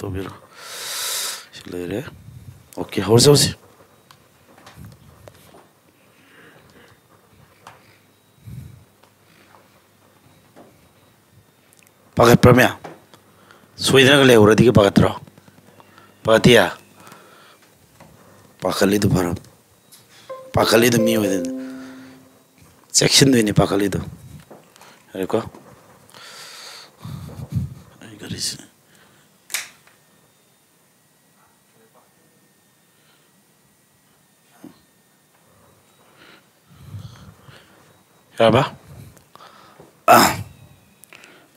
Tobiro. Silere. Okay, how's it? Pagat Pramya. Sweden le uradi ke pagatro. Pagatia. Pakali do param. Pakali do mi within. Section do ni pakali do. Reko. I got this. Apa? Ah.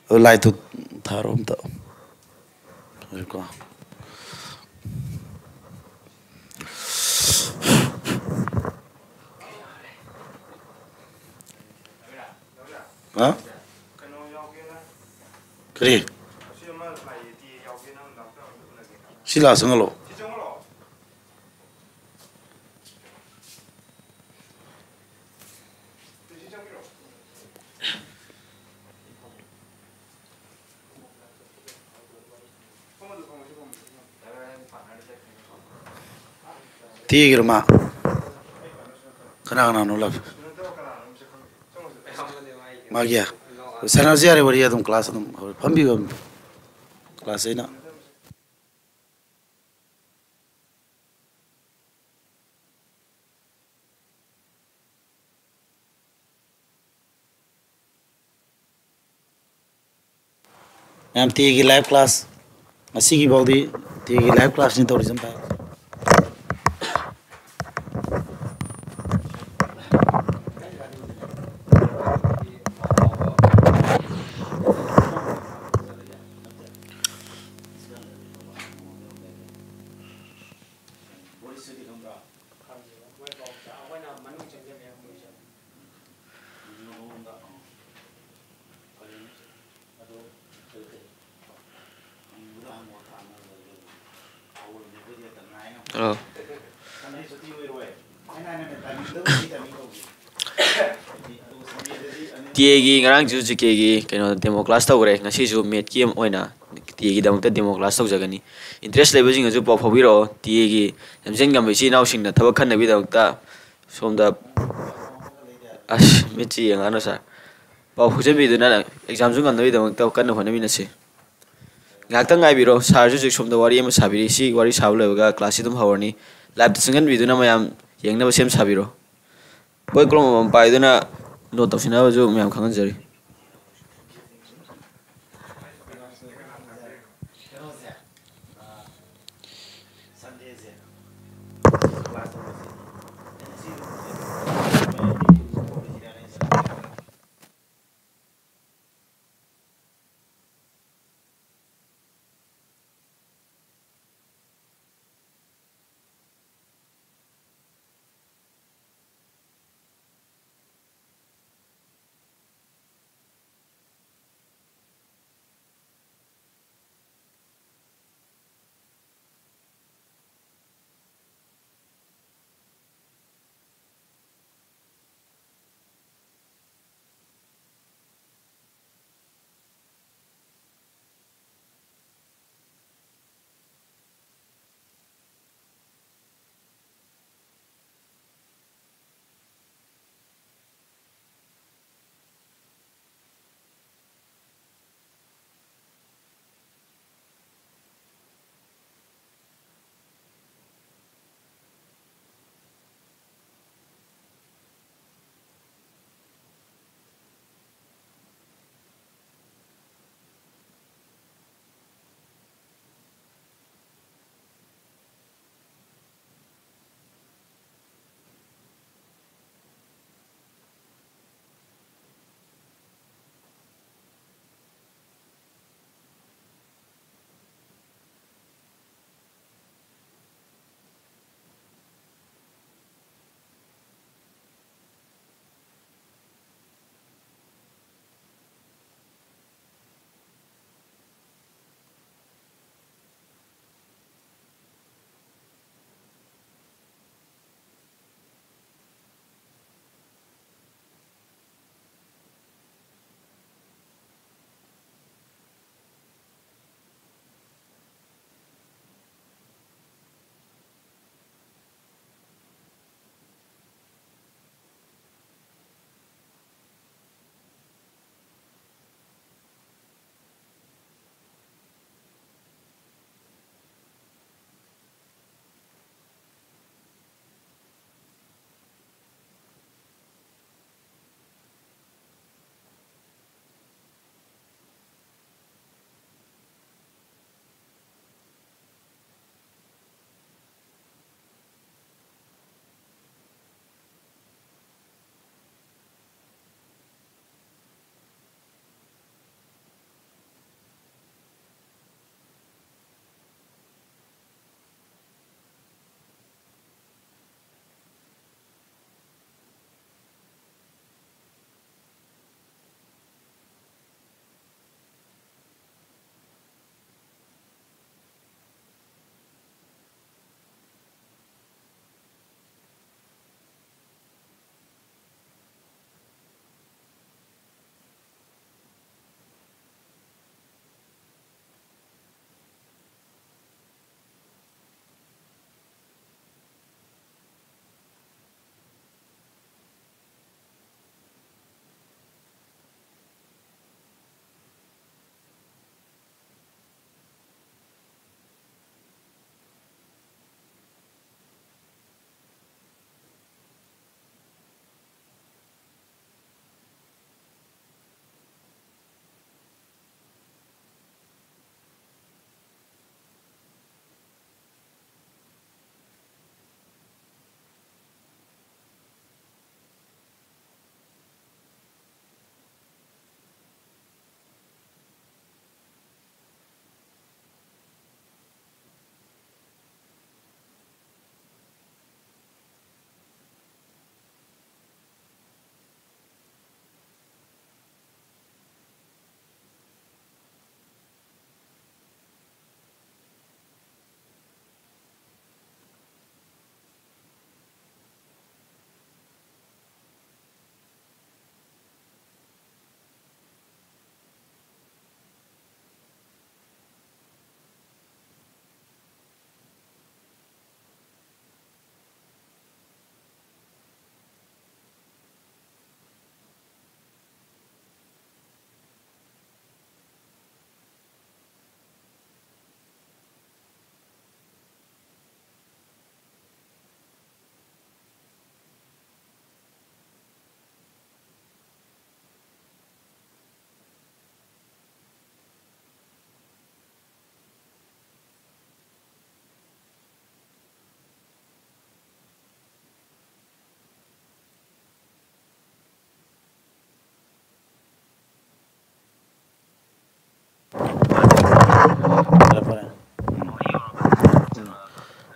Ulai tu tharom tu. Reko. Hả? Cái gì? Xin là sang lộ. Tiga rumah. Kenapa nolak? Magia. Sana ziarah beri adum kelas adum. Pambi kelas ini. Yang tiga live class. Masih ki baudi tiga live class ni tourism pa. Oh. TAG ngarang ju GK keno demo class tawre ngasi ju met game oina TAG damukta demo class tawjagani interest level jing ju pau phobiro TAG samjeng gam bisi naw singna thaba khanna bi damukta somda as mechi yang ano sa pau phuje bi duna exam ju ngamna bi damukta kanna hona bi nasi ngakta ngai biro sar ju ju somda wari ama sabiri si wari sablebaga class idum hawani live singan bi duna mayam yengna ba sem sabiro boy klom pai duna no tawsina ba ju mayam khangan jari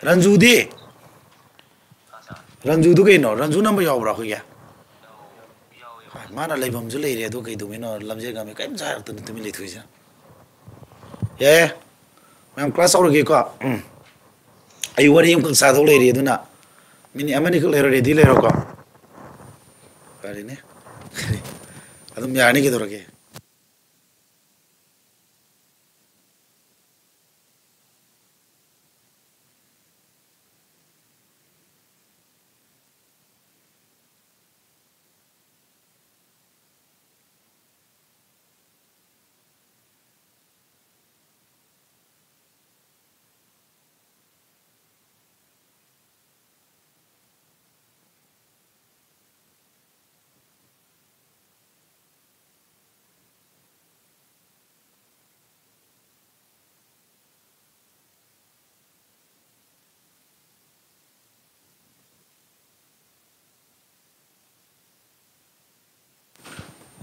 ꯔꯟꯖꯨꯗꯤ ꯔꯟꯖꯨꯗꯨ ꯀꯩꯅꯣ ꯔꯟꯖꯨ number ꯌꯥꯎꯕ꯭ꯔꯥ ꯑꯩꯈꯣꯏꯒꯤ ꯃꯥꯅ ꯂꯩꯐꯝꯁꯨ ꯂꯩꯔꯦ ꯑꯗꯨ ꯀꯩꯗꯧꯕꯩꯅꯣ ꯂꯝꯖꯦꯜ ꯉꯝꯃꯤ ꯀꯔꯤꯝ ꯆꯥꯔꯛꯇꯅ ꯇꯨꯃꯤꯟ ꯂꯩꯊꯣꯛꯏꯁꯦ ꯌꯥꯏ ꯃꯌꯥꯝ ꯀ꯭ꯂꯥꯁ ꯍꯧꯔꯒꯦꯀꯣ ꯑꯩ ꯋꯥꯔꯤ ꯑꯃꯈꯛ ꯁꯥꯗꯧ ꯂꯩꯔꯤ ꯑꯗꯨꯅ ꯃꯤꯅꯤꯠ ꯑꯃꯅꯤꯈꯛ ꯂꯩꯔꯣ ꯔꯦꯗꯤ ꯂꯩꯔꯣꯀꯣ ꯐꯔꯦꯅꯦ ꯑꯗꯨꯝ ꯌꯥꯔꯅꯤ ꯀꯩꯗꯧꯔꯒꯦ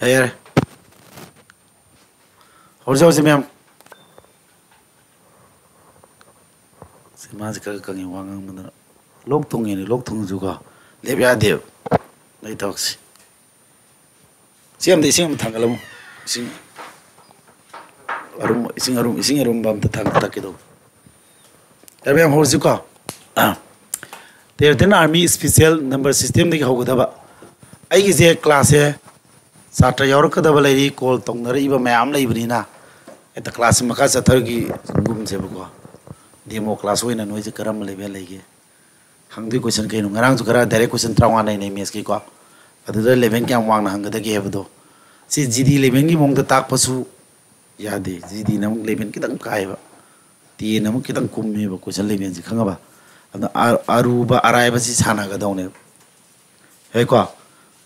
ꯌꯥꯔꯦ ꯍꯧꯔꯁꯤ ꯍꯧꯔꯁꯤ ꯃꯌꯥꯝ ꯃꯥꯁꯦ ꯈꯔ ꯀꯪꯉꯤ ꯋꯥ ꯉꯥꯡꯕꯗꯅ ꯂꯣꯛ ꯊꯨꯡꯉꯦꯅꯦ ꯂꯣꯛ ꯊꯨꯡꯉꯁꯨꯀꯣ ꯂꯦꯞ ꯌꯥꯗꯦꯕ ꯑꯩ ꯊꯕꯛꯁꯤ ꯆꯦ ꯑꯃꯗ ꯏꯁꯤꯡ ꯑꯃ ꯊꯥꯡꯒꯠꯂꯝꯃꯨ ꯏꯁꯤꯡ ꯑꯔꯨꯝꯕ ꯑꯝꯇ ꯊꯛꯀꯦ ꯇꯧꯕ ꯌꯥꯔꯦ ꯃꯌꯥꯝ ꯍꯧꯔꯁꯤꯀꯣ ꯇꯦꯔꯦꯇꯦꯟ ꯑꯥꯔꯃꯤ ꯏꯁꯄꯤꯁꯦꯜ ꯅꯝꯕꯔ ꯁꯤꯁꯇꯦꯝꯗꯒꯤ ꯍꯧꯒꯗꯕ ꯑꯩꯒꯤꯁꯦ ꯀ꯭ꯂꯥꯁꯁꯦ ꯁꯥꯇ꯭ꯔ ꯌꯥꯎꯔꯛꯀꯗꯕ ꯂꯩꯔꯤ ꯀꯣꯜ ꯇꯧꯅꯔꯛꯏꯕ ꯃꯌꯥꯝ ꯂꯩꯕꯅꯤ나 ꯍꯦꯛꯇ ꯀ꯭ꯂꯥꯁꯁꯤ ꯃꯈꯥ ꯆꯠꯊꯒꯨꯝꯁꯦꯕꯀꯣ ꯗꯦꯃꯣ ꯀ꯭ꯂꯥꯁ ꯑꯣꯏꯅ ꯅꯣꯏꯁꯦ ꯀꯔꯝꯕ ꯂꯦꯚꯦꯜ ꯂꯩꯒꯦ ꯍꯪꯗꯣꯏ ꯀꯣꯏꯁꯟ ꯀꯩꯅꯣ ꯉꯔꯥꯡꯁꯨ ꯈꯔ ꯗꯥꯏꯔꯦꯛ ꯀꯣꯏꯁꯟ 35 ꯂꯩꯅꯩ ꯃꯦꯠꯁꯀꯤꯀꯣ ꯑꯗꯨꯗ ꯂꯦꯚꯦꯜ ꯀꯌꯥꯝ ꯋꯥꯡꯅ ꯍꯪꯒꯗꯒꯦ ꯍꯥꯏꯕꯗꯣ ꯁꯤ ꯖꯤꯗꯤ ꯂꯦꯚꯦꯜꯒꯤ ꯃꯑꯣꯡꯗ ꯇꯥꯛꯄꯁꯨ ꯌꯥꯗꯦ ꯖꯤꯗꯤꯅ ꯑꯃꯨꯛ ꯂꯦꯚꯦꯜ ꯈꯤꯇꯪ ꯀꯥꯏꯕ ꯇꯦꯟ ꯑꯃꯨꯛ ꯈꯤꯇꯪ ꯀꯨꯝꯃꯦꯕ ꯀꯣꯏꯁꯟ ꯂꯦꯚꯦꯜꯁꯤ ꯈꯪꯉꯕ ꯑꯗꯨꯅ ꯑꯔꯨꯕ ꯑꯔꯥꯏꯕꯁꯤ ꯁꯥꯟꯅꯒꯗꯧꯅꯦꯕ ꯍꯦꯀꯣ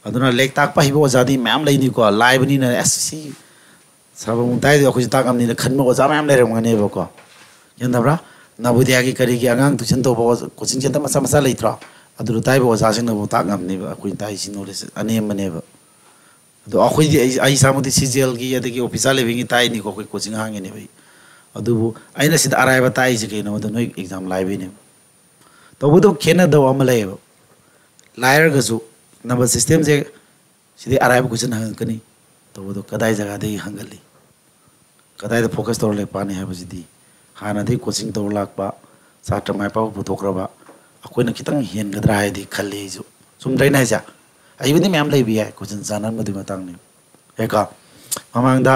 ꯑꯗꯨꯅ ꯂꯥꯏꯔꯤꯛ ꯇꯥꯛꯄ ꯍꯩꯕ ꯑꯣꯖꯥꯗꯤ ꯃꯌꯥꯝ ꯂꯩꯅꯤꯀꯣ ꯂꯥꯏꯕꯅꯤꯅ ꯑꯁ ꯁꯤ ꯁꯥꯕꯃꯨꯛ ꯇꯥꯏꯗꯣ ꯑꯩꯈꯣꯏꯁꯨ ꯇꯥꯛꯉꯝꯅꯤꯅ ꯈꯟꯕ ꯑꯣꯖꯥ ꯃꯌꯥꯝ ꯂꯩꯔꯝꯒꯅꯦꯕꯀꯣ ꯒ꯭ꯌꯥꯟ ꯅꯕꯣꯗꯤꯌꯥꯒꯤ ꯀꯔꯤꯒꯤ ꯑꯉꯥꯡ ꯇꯨꯏꯁꯟ ꯇꯧꯕ ꯀꯣꯆꯤꯡ ꯁꯦꯟꯇꯔ ꯃꯆꯥ ꯃꯆꯥ ꯂꯩꯇ꯭ꯔꯣ ꯑꯗꯨꯗ ꯇꯥꯛꯏꯕ ꯑꯣꯖꯥꯁꯤꯡꯅꯕꯨ ꯇꯥꯛꯉꯝꯅꯦꯕ ꯑꯩꯈꯣꯏꯅ ꯇꯥꯛꯏꯁꯤ ꯅꯣꯂꯦꯖ ꯑꯅꯦꯝꯕꯅꯦꯕ ꯑꯗꯣ ꯑꯩꯈꯣꯏꯗꯤ ꯑꯩ ꯏꯁꯥꯃꯛꯇꯤ ꯁꯤꯖꯦꯜꯒꯤ ꯑꯗꯒꯤ ꯑꯣꯐꯤꯁꯥꯔ ꯂꯦꯚꯦꯜꯒꯤ ꯇꯥꯛꯏꯅꯤꯀꯣ ꯑꯩꯈꯣꯏ ꯀꯣꯆꯤꯡ ꯍꯥꯡꯉꯤꯅꯦꯕ ꯑꯗꯨꯕꯨ ꯑꯩꯅ ꯁꯤꯗ ꯑꯔꯥꯏꯕ ꯇꯥꯛꯏꯁꯦ ꯀꯩꯅꯣꯗ ꯅꯣꯏ ꯑꯦꯛꯖꯥꯝ ꯂꯥꯏꯕꯩꯅꯦꯕ ꯇꯧꯕꯇꯕꯨ ꯈꯦꯠꯅꯗꯕ ꯑꯃ ꯂꯩꯌꯦꯕ ꯂꯥꯏꯔꯒꯁꯨ ꯅꯝꯕꯔ ꯁꯤꯁꯇꯦꯝꯁꯦ ꯁꯤꯗꯤ ꯑꯔꯥꯏꯕ ꯀꯣꯏꯁꯟ ꯍꯪꯉꯛꯀꯅꯤ ꯇꯧꯕꯗꯣ ꯀꯗꯥꯏ ꯖꯒꯥꯗꯒꯤ ꯍꯪꯒꯠꯂꯤ ꯀꯗꯥꯏꯗ ꯐꯣꯀꯁ ꯇꯧꯔ ꯂꯥꯏꯔꯤꯛ ꯄꯥꯅꯤ ꯍꯥꯏꯕꯁꯤꯗꯤ ꯍꯥꯟꯅꯗꯒꯤ ꯀꯣꯆꯤꯡ ꯇꯧꯔ ꯂꯥꯛꯄ ꯁꯥꯇ꯭ꯔ ꯃꯥꯏ ꯄꯥꯛꯄ ꯄꯨꯊꯣꯛꯈ꯭ꯔꯕ ꯑꯩꯈꯣꯏꯅ ꯈꯤꯇꯪ ꯍꯦꯟꯒꯗ꯭ꯔꯥ ꯍꯥꯏꯗꯤ ꯈꯜꯂꯤ ꯑꯩꯁꯨ ꯆꯨꯝꯗ꯭ꯔꯥ ꯑꯩꯅ ꯍꯥꯏꯁꯦ ꯑꯩꯕꯨꯗꯤ ꯃꯌꯥꯝ ꯂꯩꯕ ꯌꯥꯏ ꯀꯣꯏꯁꯟ ꯆꯥꯟꯅꯔꯝꯕꯗꯨꯒꯤ ꯃꯇꯥꯡꯅꯤ ꯍꯦꯀꯣ ꯃꯃꯥꯡꯗ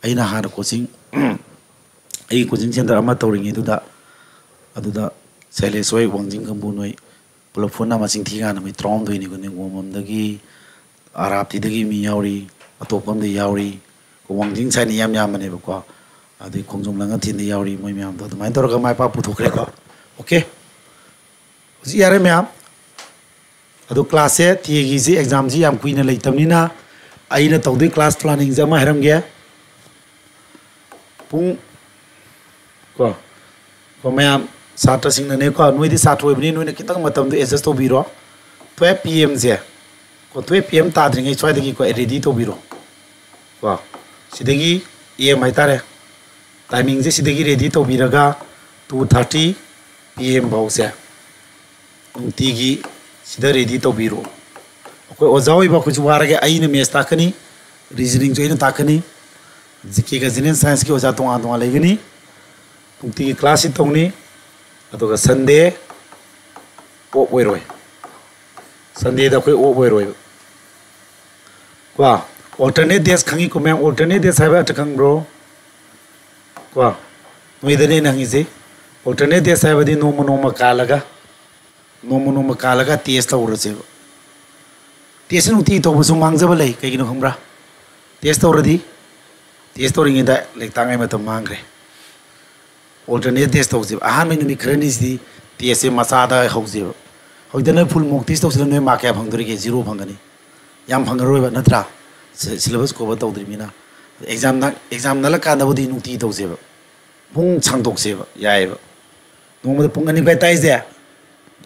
ꯑꯩꯅ ꯍꯥꯟꯅ ꯀꯣꯆꯤꯡ ꯑꯩꯒꯤ ꯀꯣꯆꯤꯡ ꯁꯦꯟꯇꯔ ꯑꯃ ꯇꯧꯔꯤꯉꯩꯗꯨꯗ ꯑꯗꯨꯗ ꯁꯩꯂꯦꯁ ꯍꯣꯏ ꯋꯥꯡꯖꯤꯡ ꯀꯝꯕꯨ ꯅꯣꯏ ꯄꯨꯂꯞ ꯄꯨꯟꯅ ꯃꯁꯤꯡ ꯊꯤꯀꯥꯟꯗ ꯃꯣꯏ 39ꯅꯤꯀꯣ ꯅꯤꯡꯒꯣꯡꯕꯝꯗꯒꯤ ꯑꯔꯥꯞꯇꯤꯗꯒꯤ ꯃꯤ ꯌꯥꯎꯔꯤ ꯑꯇꯣꯞꯄ ꯑꯝꯗ ꯌꯥꯎꯔꯤ ꯋꯥꯡꯖꯤꯡ ꯁꯥꯏꯠꯅ ꯌꯥꯝꯕꯅꯦꯕꯀꯣ ꯑꯗꯩ ꯈꯣꯡꯖꯣꯝ ꯂꯪꯉꯊꯦꯟꯗ ꯌꯥꯎꯔꯤ ꯃꯣꯏ ꯃꯌꯥꯝꯗꯣ ꯑꯗꯨꯃꯥꯏꯅ ꯇꯧꯔꯒ ꯃꯥꯏ ꯄꯥꯛ ꯄꯨꯊꯣꯛꯈ꯭ꯔꯦꯀꯣ ꯑꯣꯀꯦ ꯍꯧꯖꯤꯛ ꯌꯥꯔꯦ ꯃꯌꯥꯝ ꯑꯗꯣ ꯀ꯭ꯂꯥꯁꯁꯦ ꯇꯦꯒꯤꯁꯤ ꯑꯦꯛꯖꯥꯝꯁꯤ ꯌꯥꯝ ꯀꯨꯏꯅ ꯂꯩꯇꯕꯅꯤꯅ ꯑꯩꯅ ꯇꯧꯗꯣꯏ ꯀ꯭ꯂꯥꯁ ꯄ꯭ꯂꯥꯅꯤꯡꯁꯦ ꯑꯃ ꯍꯥꯏꯔꯝꯒꯦ ꯄꯨꯡ ꯀꯣ ꯃꯌꯥꯝ ꯁꯥꯇ꯭ꯔꯁꯤꯡꯅꯅꯦꯀꯣ ꯅꯣꯏꯗꯤ ꯁꯥꯇ꯭ꯔ ꯑꯣꯏꯕꯅꯤ ꯅꯣꯏꯅ ꯈꯤꯇꯪ ꯃꯇꯝꯗꯣ ꯑꯦꯗꯖꯁ ꯇꯧꯕꯤꯔꯣ 12 PM-ꯁꯦ ꯀꯣ 12 PM ꯇꯥꯗ꯭ꯔꯤꯉꯩ ꯁ꯭ꯋꯥꯏꯗꯒꯤꯀꯣ ꯔꯦꯗꯤ ꯇꯧꯕꯤꯔꯣ ꯀꯣ ꯁꯤꯗꯒꯤ AM ꯍꯥꯏꯇꯥꯔꯦ ꯇꯥꯏꯃꯤꯡꯁꯦ ꯁꯤꯗꯒꯤ ꯔꯦꯗꯤ ꯇꯧꯕꯤꯔꯒ 2:30 PM ꯐꯥꯎꯁꯦ ꯅꯨꯡꯇꯤꯒꯤ ꯁꯤꯗ ꯔꯦꯗꯤ ꯇꯧꯕꯤꯔꯣ ꯑꯩꯈꯣꯏ ꯑꯣꯖꯥ ꯑꯣꯏꯕ ꯑꯩꯈꯣꯏꯁꯨ ꯋꯥꯔꯒꯦ ꯑꯩꯅ ꯃꯦꯠꯁ ꯇꯥꯛꯀꯅꯤ ꯔꯤꯖꯅꯤꯡꯁꯨ ꯑꯩꯅ ꯇꯥꯛꯀꯅꯤ ꯖꯤꯀꯦꯒ ꯖꯦꯅꯔꯦꯜ ꯁꯥꯏꯟꯁꯀꯤ ꯑꯣꯖꯥ ꯇꯣꯉꯥꯟ ꯇꯣꯉꯥꯟ ꯂꯩꯒꯅꯤ ꯅꯨꯡꯇꯤꯒꯤ ꯀ꯭ꯂꯥꯁꯁꯤ ꯇꯧꯅꯤ ꯑꯗꯨꯒ ꯁꯟꯗꯦ ꯑꯣꯐ ꯑꯣꯏꯔꯣꯏ ꯁꯟꯗꯦꯗ ꯑꯩꯈꯣꯏ ꯑꯣꯐ ꯑꯣꯏꯔꯣꯏꯕ ꯀꯣ ꯑꯣꯜꯇꯔꯅꯦꯠ ꯗꯦꯖ ꯈꯪꯉꯤꯀꯣ ꯃꯌꯥꯝ ꯑꯣꯜꯇꯔꯅꯦꯠ ꯗꯦꯖ ꯍꯥꯏꯕ ꯑꯝꯇ ꯈꯪꯕ꯭ꯔꯣ ꯀꯣ ꯅꯣꯏꯗꯅꯦ ꯑꯩꯅ ꯍꯪꯉꯤꯁꯦ ꯑꯣꯜꯇꯔꯅꯦꯠ ꯗꯦꯖ ꯍꯥꯏꯕꯗꯤ ꯅꯣꯡꯃ ꯅꯣꯡꯃ ꯀꯥꯜꯂꯒ ꯇꯦꯁ ꯇꯧꯔꯁꯦꯕ ꯇꯦꯁ ꯅꯨꯡꯇꯤꯒꯤ ꯇꯧꯕꯁꯨ ꯃꯥꯡꯖꯕ ꯂꯩ ꯀꯩꯒꯤꯅꯣ ꯈꯪꯕ꯭ꯔꯥ ꯇꯦꯁ ꯇꯧꯔꯗꯤ ꯇꯦꯁ ꯇꯧꯔꯤꯉꯩꯗ ꯂꯥꯏꯔꯤꯛ ꯇꯥꯛꯉꯩ ꯃꯇꯝ ꯃꯥꯡꯈ꯭ꯔꯦ ꯑꯣꯜꯇꯔꯅꯦꯠ ꯇꯦꯁ ꯇꯧꯁꯦꯕ ꯑꯍꯥꯟꯕ ꯅꯨꯃꯤꯠ ꯈꯔꯅꯤꯁꯤꯗꯤ ꯇꯦꯁꯁꯦ ꯃꯆꯥꯗ ꯍꯧꯁꯦꯕ ꯍꯧꯖꯤꯛꯇ ꯅꯣꯏ ꯐꯨꯜ ꯃꯣꯛ ꯇꯦꯁ ꯇꯧꯁꯤꯜꯂ ꯅꯣꯏ ꯃꯥꯔꯛ ꯀꯌꯥ ꯐꯪꯗꯣꯔꯤꯒꯦ 0 ꯐꯪꯒꯅꯤ ꯌꯥꯝ ꯐꯪꯉꯔꯣꯏꯕ ꯅꯠꯇ꯭ꯔꯥ ꯁꯤꯂꯦꯕꯁ ꯀꯣꯚꯔ ꯇꯧꯗ꯭ꯔꯤꯕꯅꯤꯅ ꯑꯦꯛꯖꯥꯝ ꯅꯜꯂꯀꯥꯟꯗꯕꯨꯗꯤ ꯅꯨꯡꯇꯤꯒꯤ ꯇꯧꯁꯦꯕ ꯄꯨꯡ ꯁꯥꯡꯗꯣꯛꯁꯦꯕ ꯌꯥꯏꯑꯕ ꯅꯣꯡꯃꯗ ꯄꯨꯡ 2 ꯈ꯭ꯋꯥꯏ ꯇꯥꯏꯁꯦ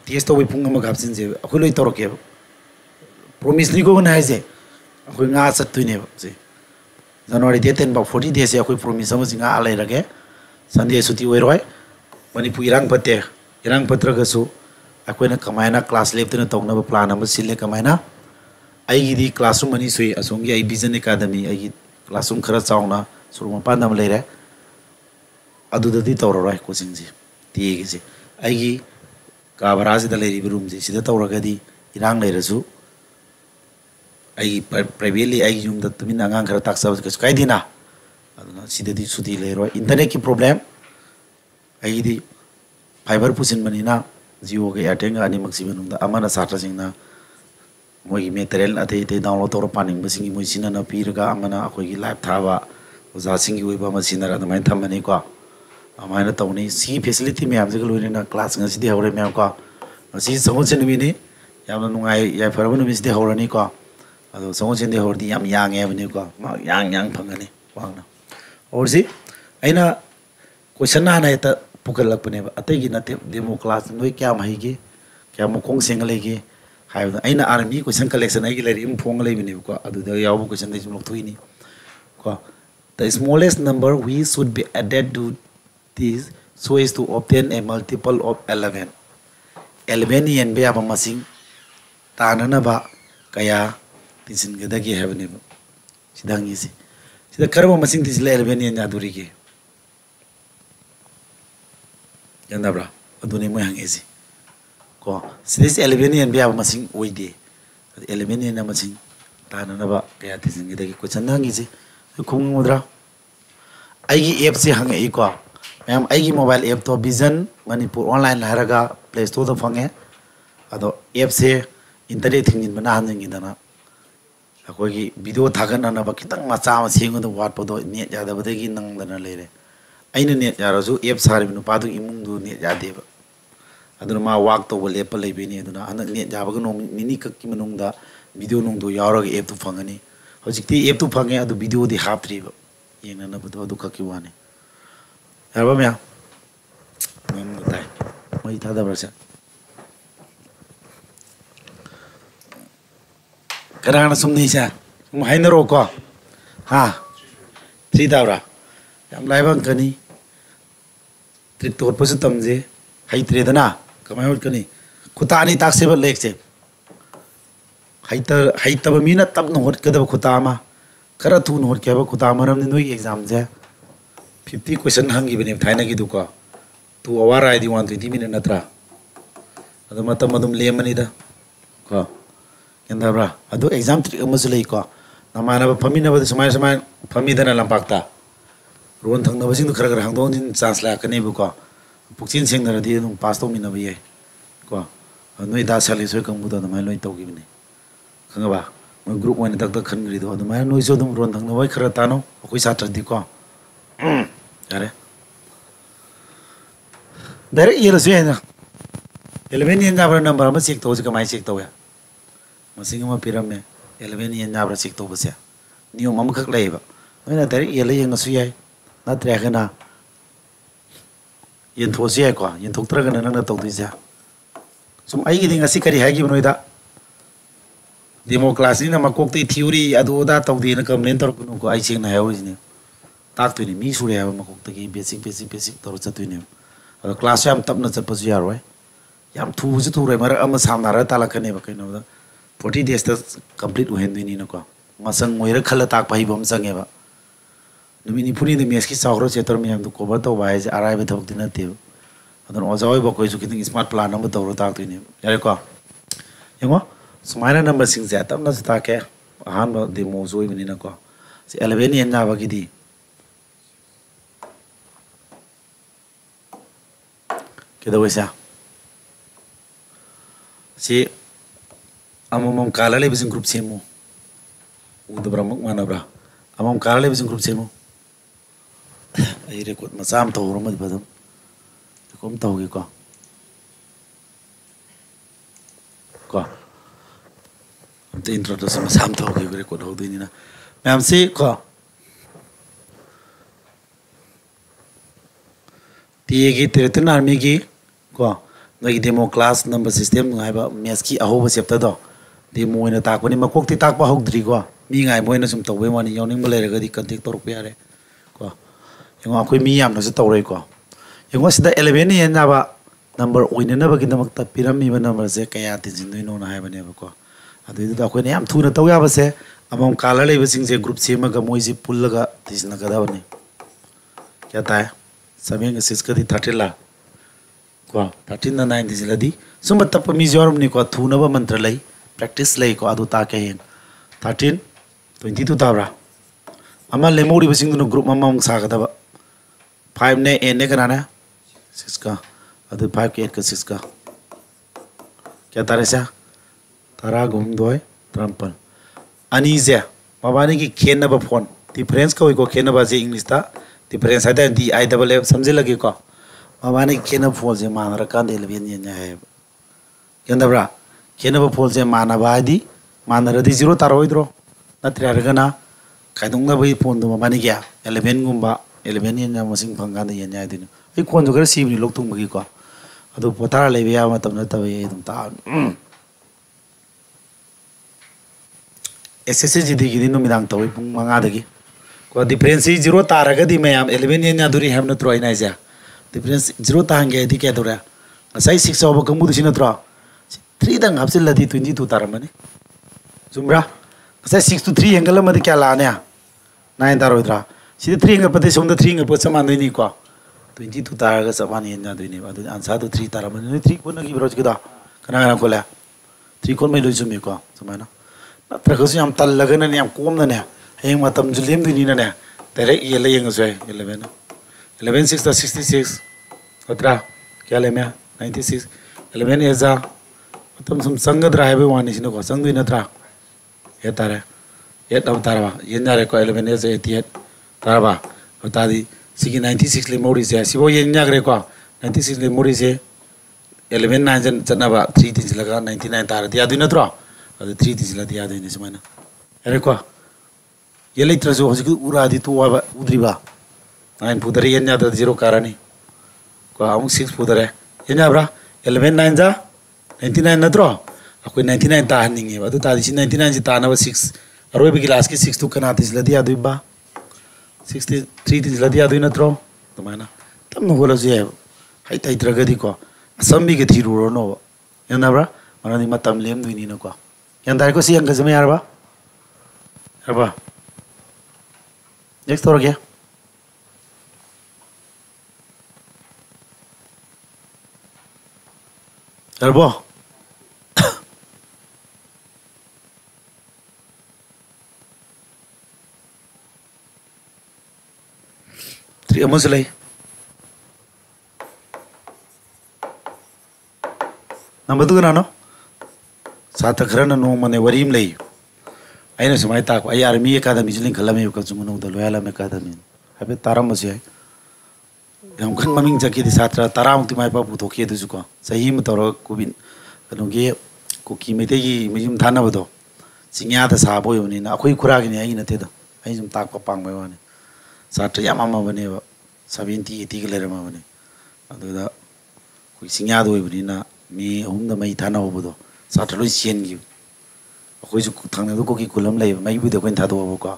ꯇꯦꯁ ꯇꯧꯕꯩ ꯄꯨꯡ ꯑꯃꯒ ꯍꯥꯞꯆꯤꯟꯁꯦꯕ ꯑꯩꯈꯣই ꯂꯣꯏ ꯇꯧꯔꯛꯀꯦꯕ ꯄ꯭ꯔꯣꯃꯤꯁꯅꯤꯀꯣ ꯑꯩꯈꯣꯏꯅ ꯍꯥꯏꯁꯦ ꯑꯩꯈꯣꯏ ꯉꯥ ꯆꯠꯇꯣꯏꯅꯦꯕ ꯁꯤ ꯖꯅꯋꯥꯔꯤ ꯗꯦꯠ 10 ꯐꯥꯎ 40 ꯗꯦꯖꯁꯦ ꯑꯩꯈꯣꯏ ꯄ꯭ꯔꯣꯃꯤꯁ ꯑꯃꯁꯤ ꯉꯥ ꯂꯩꯔꯒꯦ ꯁꯟꯗꯦ ꯁꯨꯇꯤ ꯑꯣꯏꯔꯣꯏ ꯃꯅꯤꯄꯨꯔ ꯏꯔꯥꯡ ꯐꯠꯇꯦ irang patragasu akoina kamaina class leptuna tongna plan amba sile kamaina aigi di classroom ani sui asongi ai vision academy aigi classroom khara chauna suruma pandam leire adudadi tawroi coaching ji tiegi ji aigi kabaraji da leiri room ji sida tawragadi irang leirasu ai privately ai yum da tumin angang khara tak sabas kai dina aduna sidadi suti leiro internet ki problem ai di fiber pusin manina Jio ke Airtel ani maksi benung da amana satra singna moi material ate te download tor paning basing moi sina na pirga amana akoi gi live thaba oza singi oi ba masina ra mai thamani ko amana tawni si facility me amje lo na class nga sidi hore me ko si songo chen mi ni yam nungai ya farbu mi sidi hore ni ko ado songo chen de hore di yam yang e bani ko ma yang phangani wangna or si aina question na na eta pukal lakpane atei gi nate demo class noi kya mai gi kya mo kong sing legi hai aina army question collection ai gi leri im phong lei bini ko adu da yaw bu question dei lok thuini ko the smallest number we should be added to this so as to obtain a multiple of 11 11 yen be aba masing tanana ba kaya tisin ga dagi have ne sidang isi sida karba masing tisle 11 yen aduri ge yanda bra aduni mo hang isi ko sidis 11 yen be aba masing oide 11 yen masing tanana ba kaya tisin ga dagi ko chanang isi khung mudra aigi app se hang ei ko ma'am आई mobile app तो vision Manipur online लायरगा play store तो फंगे अदो app से internet थिंगिन बना हनगिदना अखोगी video थागन बा खितंग मचा मा सेंगो वाट पदो नेट यादबदगी नंगदना लेरे आइना नेट यारजु ऐप सारि नुपादु इमुंग दु नेट यादेबा अदुना मा वाक तो लेप लेबेनी अदुना अन net याबग no mini Kakki मनुंगदा video नुंग दो यारग ऐप तो फंगनी हजिकती ऐप तो फंगे अदु वीडियो दि हापत्रिबा येंगना बदो अदु कक्की वाने Apa ya? Memang betul. Mau itu ada berapa? Kerana sumni sah, mau hai neroko, ha, cerita ora. Yang lain bang kani, tritur pun tamje, hai cerita na, kamai orang kani, kuta ni tak sebab lek se. Hai tab mina tab nuhut kedap kuta ama, kera tu nuhut kaya kuta ama ram ni nuik exam je. 50 question hangi bini thaina gi duka tu awara idi 120 minute natra adu matam lemani da ko kenda bra adu exam trick amusulei ko namana ba famina ba samai famidana lampakta ron thangna basing khara khara hangdong din chance la kani bu ko pukchin sing na di nung pass to mina ba ye ko noi da sali soi kang bu da mai loi to gi bini khanga ba moi group one tak tak khan gri do adu mai noi so dum ron thangna wai khara tano koi satra di ko Are dari iya lasu ya na eleven yen jabra number ama check to ji kamai check to ya masing ma piram me eleven yen jabra check to basa niyo mam khak lai ba na dari iya lai ngasu ya na tra kana yen tho si ya ko yen thok tra kana na to ti ja sum ai gi ngasi kari ha gi noi da demo class ni na ma kok ti theory adu da to di na complain tor ko ai ching na ha wi ni tak tu ni mi sure ya ma kok tagi basic tor cha tu ni class yam tap na chap pasu yaroi yam thu ju thu re mar ama samna ra tala khane ba kaino da 40 days ta complete u hen ni na ko masang moi ra khala tak pai bom sange ba numini puni de mes ki sawro chetor mi am du cover to ba je arai ba thok dina te adon ojoi ba koi su kiting smart plan number to ro tak tu ni yare ko yango sumaina number sing ja tam na ta ke han ba demo zoi ni na ko si 11 yen na ba ki di kita wesa si amam kala le bising group semu udah beramuk mana bra amam kala le bising group semu ai record masam tau rumah di badam kom tau gi ko am te introduce masam tau gi record ho dini na mam si ko tiegi teretan army gi ko noi demo class number system ngai ba mes ki aho ba chapter do demo ina ta ko ni makok ti tak ba hok dri ko mi ngai mo ina sum to be mani yoning ba le ga di contact tor pe are ko yango akoi mi yam no se to re ko yango sida 11 yen na ba number oinanabagidamagta piramiba number se kaya tinjindoino na haibanebako aduida akoina yam thuna taw yabase amam kala leibasingse group semaga moise pullaga tisna kadabani kya ta 7 ga 6 ka di 30 la ko 13 na 9 disiladi sumba tap mi jorum ni ko thuna ba mantra lai practice lai ko adu ta ke hen 13 22 tabra ama lemori basing no group mamam sa kadaba 5 ne n ne kana na 6 ka adu 5 ke 8 ka 6 ka kya tare sa tara gum doi trampal ani je mabani ki khena ba phone difference ko ko khena ba je english ta difference ada di I double f samjhe lage ko mabani khena phone je manara kan 11 yen hai yanda bra khena ba phone je mana ba di manara di 0 taro idro natre argana kaidung na bai phone do mabani kya 11 gumba 11 yen masing phanga da yen hai din ai kon jo gar sibni lok tung bagi ko adu potara lebe ya matam na tawe dum ta SSG di gidi no midang tawi pung manga dagi ko difference 0 taraga di mayam 11 yen aduri have na troi na ja difference 0 tange di ke dura sai 6 over kamu dusina tro 3 dang hapsil ladi 22 taramani zumra sai 6 to 3 angle ma di kya la ne 9 taro idra si 3 angle pate som da 3 angle pat saman ni ko 22 taraga saman yen na duni ba du answer to 3 taramani 3 ko na gi broj gida kana kana ko la 3 ko mai lo sumi ko samana Terus yang tal lagi nani yang kum nani, yang matam julim tu ni nani, terek ye le yang sesuai 11, 11 6 66, otra, kya le mea 96, 11 eza, matam sum sangat rahabe wani sini ko, sang tu ini tra, ye tara, ye tam tara ba, ye nyare ko 11 eza 88, tara ba, tadi sigi 96 le mori se, si bo ye nyagre ko 96 le mori se, 11 na jan ba 3 tin silaga 99 tara, dia tu ini tra. ಅದು 3 ದಿಸಲ ದಿಯಾದ ಇನೆ ಸಮಾನ ಎರೆಕೋ ಎಲೈತ್ರ ಜೋ ಹಜಿಕು ಉರಾದಿ ತು ವಾ ಉದ್ರಿ ಬಾ 9 ಪುದರಿ ಎನ್ಯಾ the 0 ಕಾರಣಿ ಕೋ ಅಮು 6 ಪುದರೆ ಎನ್ಯಾ ಬ್ರಾ 11 9 ಜಾ 99 ನದ್ರೋ ಅಕೋ 99 ತಾ ಹನ್ನಿಂಗೆ ಅದು ತಾ ದಿಸಿ 99 ಜಿ ತಾ ನವ 6 ಅರೋಯ್ ಬಿಗಿ ಲಾಸ್ಟ್ ಕೆ 6 ತು ಕನಾ ದಿಸಲ ದಿಯಾದು ಬಾ 63 ದಿಸಲ ದಿಯಾದು ನದ್ರೋ ತಮಾನ ತಮ್ ನ ಹೋಲ ಜೆ ಹೈ ತೈ ತ್ರಗದಿ ಕೋ ಅಸಂಬಿ ಗೆ ಥಿರು ರೋ ನೋ ಎನ್ನ ಬ್ರಾ ಮನದಿ ಮತಂ ಲೆಮ್ ದುನಿ ನ ಕೋ yang tadi ko siang ke sini apa? Apa? Next orang ya? Apa? Tri amas lagi. Nama tu kan ano? साथ खरन नो मने वरीम लई आइना समय ता को आर्मी एकाडमी जिलिंग खलमे को जुंगनो द लोयाला में एकाडमी हबे तारम बसे हम खन ममिंग जकी दि सात्र ताराम ति माइ पापु थोके दु जुको सही म तोर कुबिन कनोगे कुकी मेते gi मिजिम थाना बदो सिंया ता साबो योनी ना अखोई खुरा गिनी आई नते द आई जुम ताक पांग मै वाने सात्र यामा बने 70 80 के लेर मा बने अदु दा कुई सिंया दो बनी ना मी हम द मै थाना बदो साथ लोई चेन की कोई जो थांगने तो कोकी कुलम ले मैं भी तो कोई था तो वो का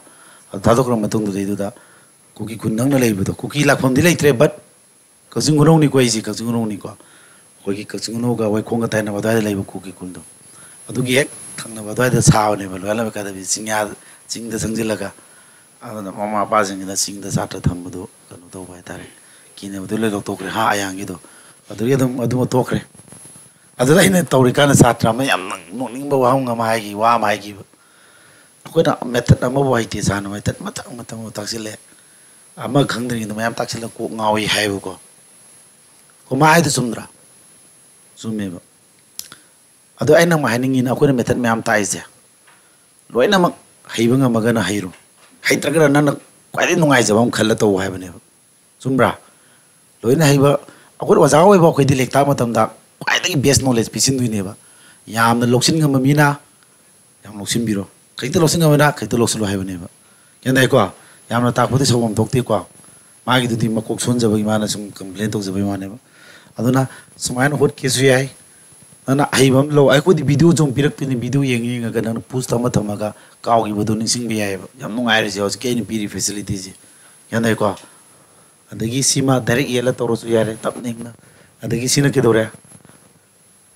था तो करो मतों तो दे दो दा कोकी कुन्नंग ले भी तो कोकी लाखों दिले इतने बट कसिंग गुनों नहीं कोई सी कसिंग गुनों नहीं कोई कसिंग गुनों का वही खोंग ताई ना बताए ले वो कोकी कुल तो अदु की एक थांगने बताए तो साव ने बोलो वाला में कहता भी सिंगा सिंग द संग लगा अब ना मामा पास सिंग द साथ थम बदो कनो तो भाई तारे किने बदो ले लो तो करे हाँ आयांगे तो अदु में तो करे अदुदा इन तौरिकान सात्र में यम नोनिंग बा वाहु ngamaigi wa maigi akoina method ama waiti san method matang taksile ama khangdri no mayam taksile ko ngawi haibu ko mai de sumdra sume ba adu aina ma haningi na akoina method mayam taise loina mak haibu ngamaga na hairu haitragra nan kwai nungai jabam khalla to haibane sumra loina haiba akoi waja oi ba khoi dilek ta matam da quite best knowledge pisin duine ba yam na loksin ngam mina yam loksin biro kaita loksin ngam na kaita loksin lo haibane ba yan dai ko yam na tak poti sobam tokti ko magi dudi makok son jabai mana sum complain tok jabai mane ba aduna sumain hot kesu yai ana haibam lo ai ko di video jom pirak pini video yengi nga na push tama tamaga kaw gi bodu ning sing bi yai ba yam nungai re jos ke ni piri facilities yan dai ko adagi sima direct yela toro su yare tap ning na adagi sina kidore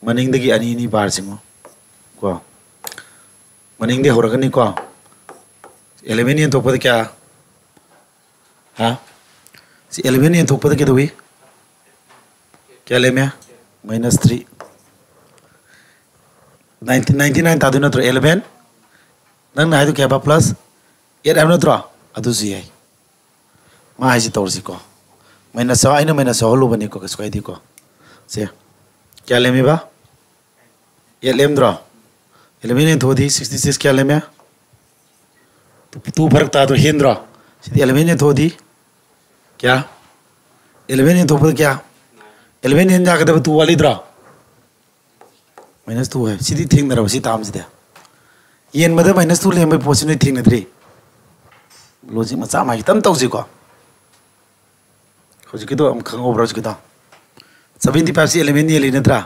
maning dagi ani ni bar singo ko maning de horagani ko 11 yen thokpa kya ha si 11 yen thokpa ke doi kya le me -3 1999 taduna tro 11 nang na haidu kya ba plus 8 amna tro adu si ai ma hai ji torsi ko minus sa aina minus holu bani ko square di ko se kya le me ba 8 lem dro 11 yen thodi 66 kya le me tu फर्क था तो हिंद्रा सीधी 11 ने थोड़ी क्या 11 ने थोड़ा क्या 11 ने जाकर तब तू वाली द्रा -2 है सीधी थिंग ना रहो सी ताम सीधे ये इन मध्य -2 ले हमें पोषण थिंग ना थ्री लॉजिक में चाम आई तम तो उसी को कुछ कितो हम खंगो ब्राउज कितो 75 से 11 ने लेने द्रा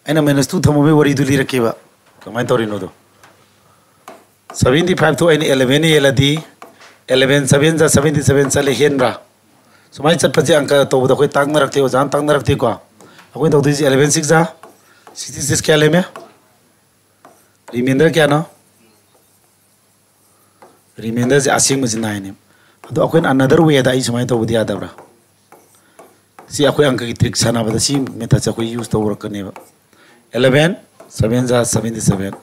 ऐना -2 थमो में वरी दुली रखे बा कमाई तोरी नो दो 75 to 11 ni eladi 11 7 za 77 sale henra sumai chat paje angka to da koi tang na rakte o jan tang na rakte ko akoi to 11 6 za 66 kya le me remainder kya no remainder is asing mu 9 ne ado akoi another way da I sumai to budi ada bra si akoi angka ki trick sana bada si meta cha koi use to work ne 11 7 za 77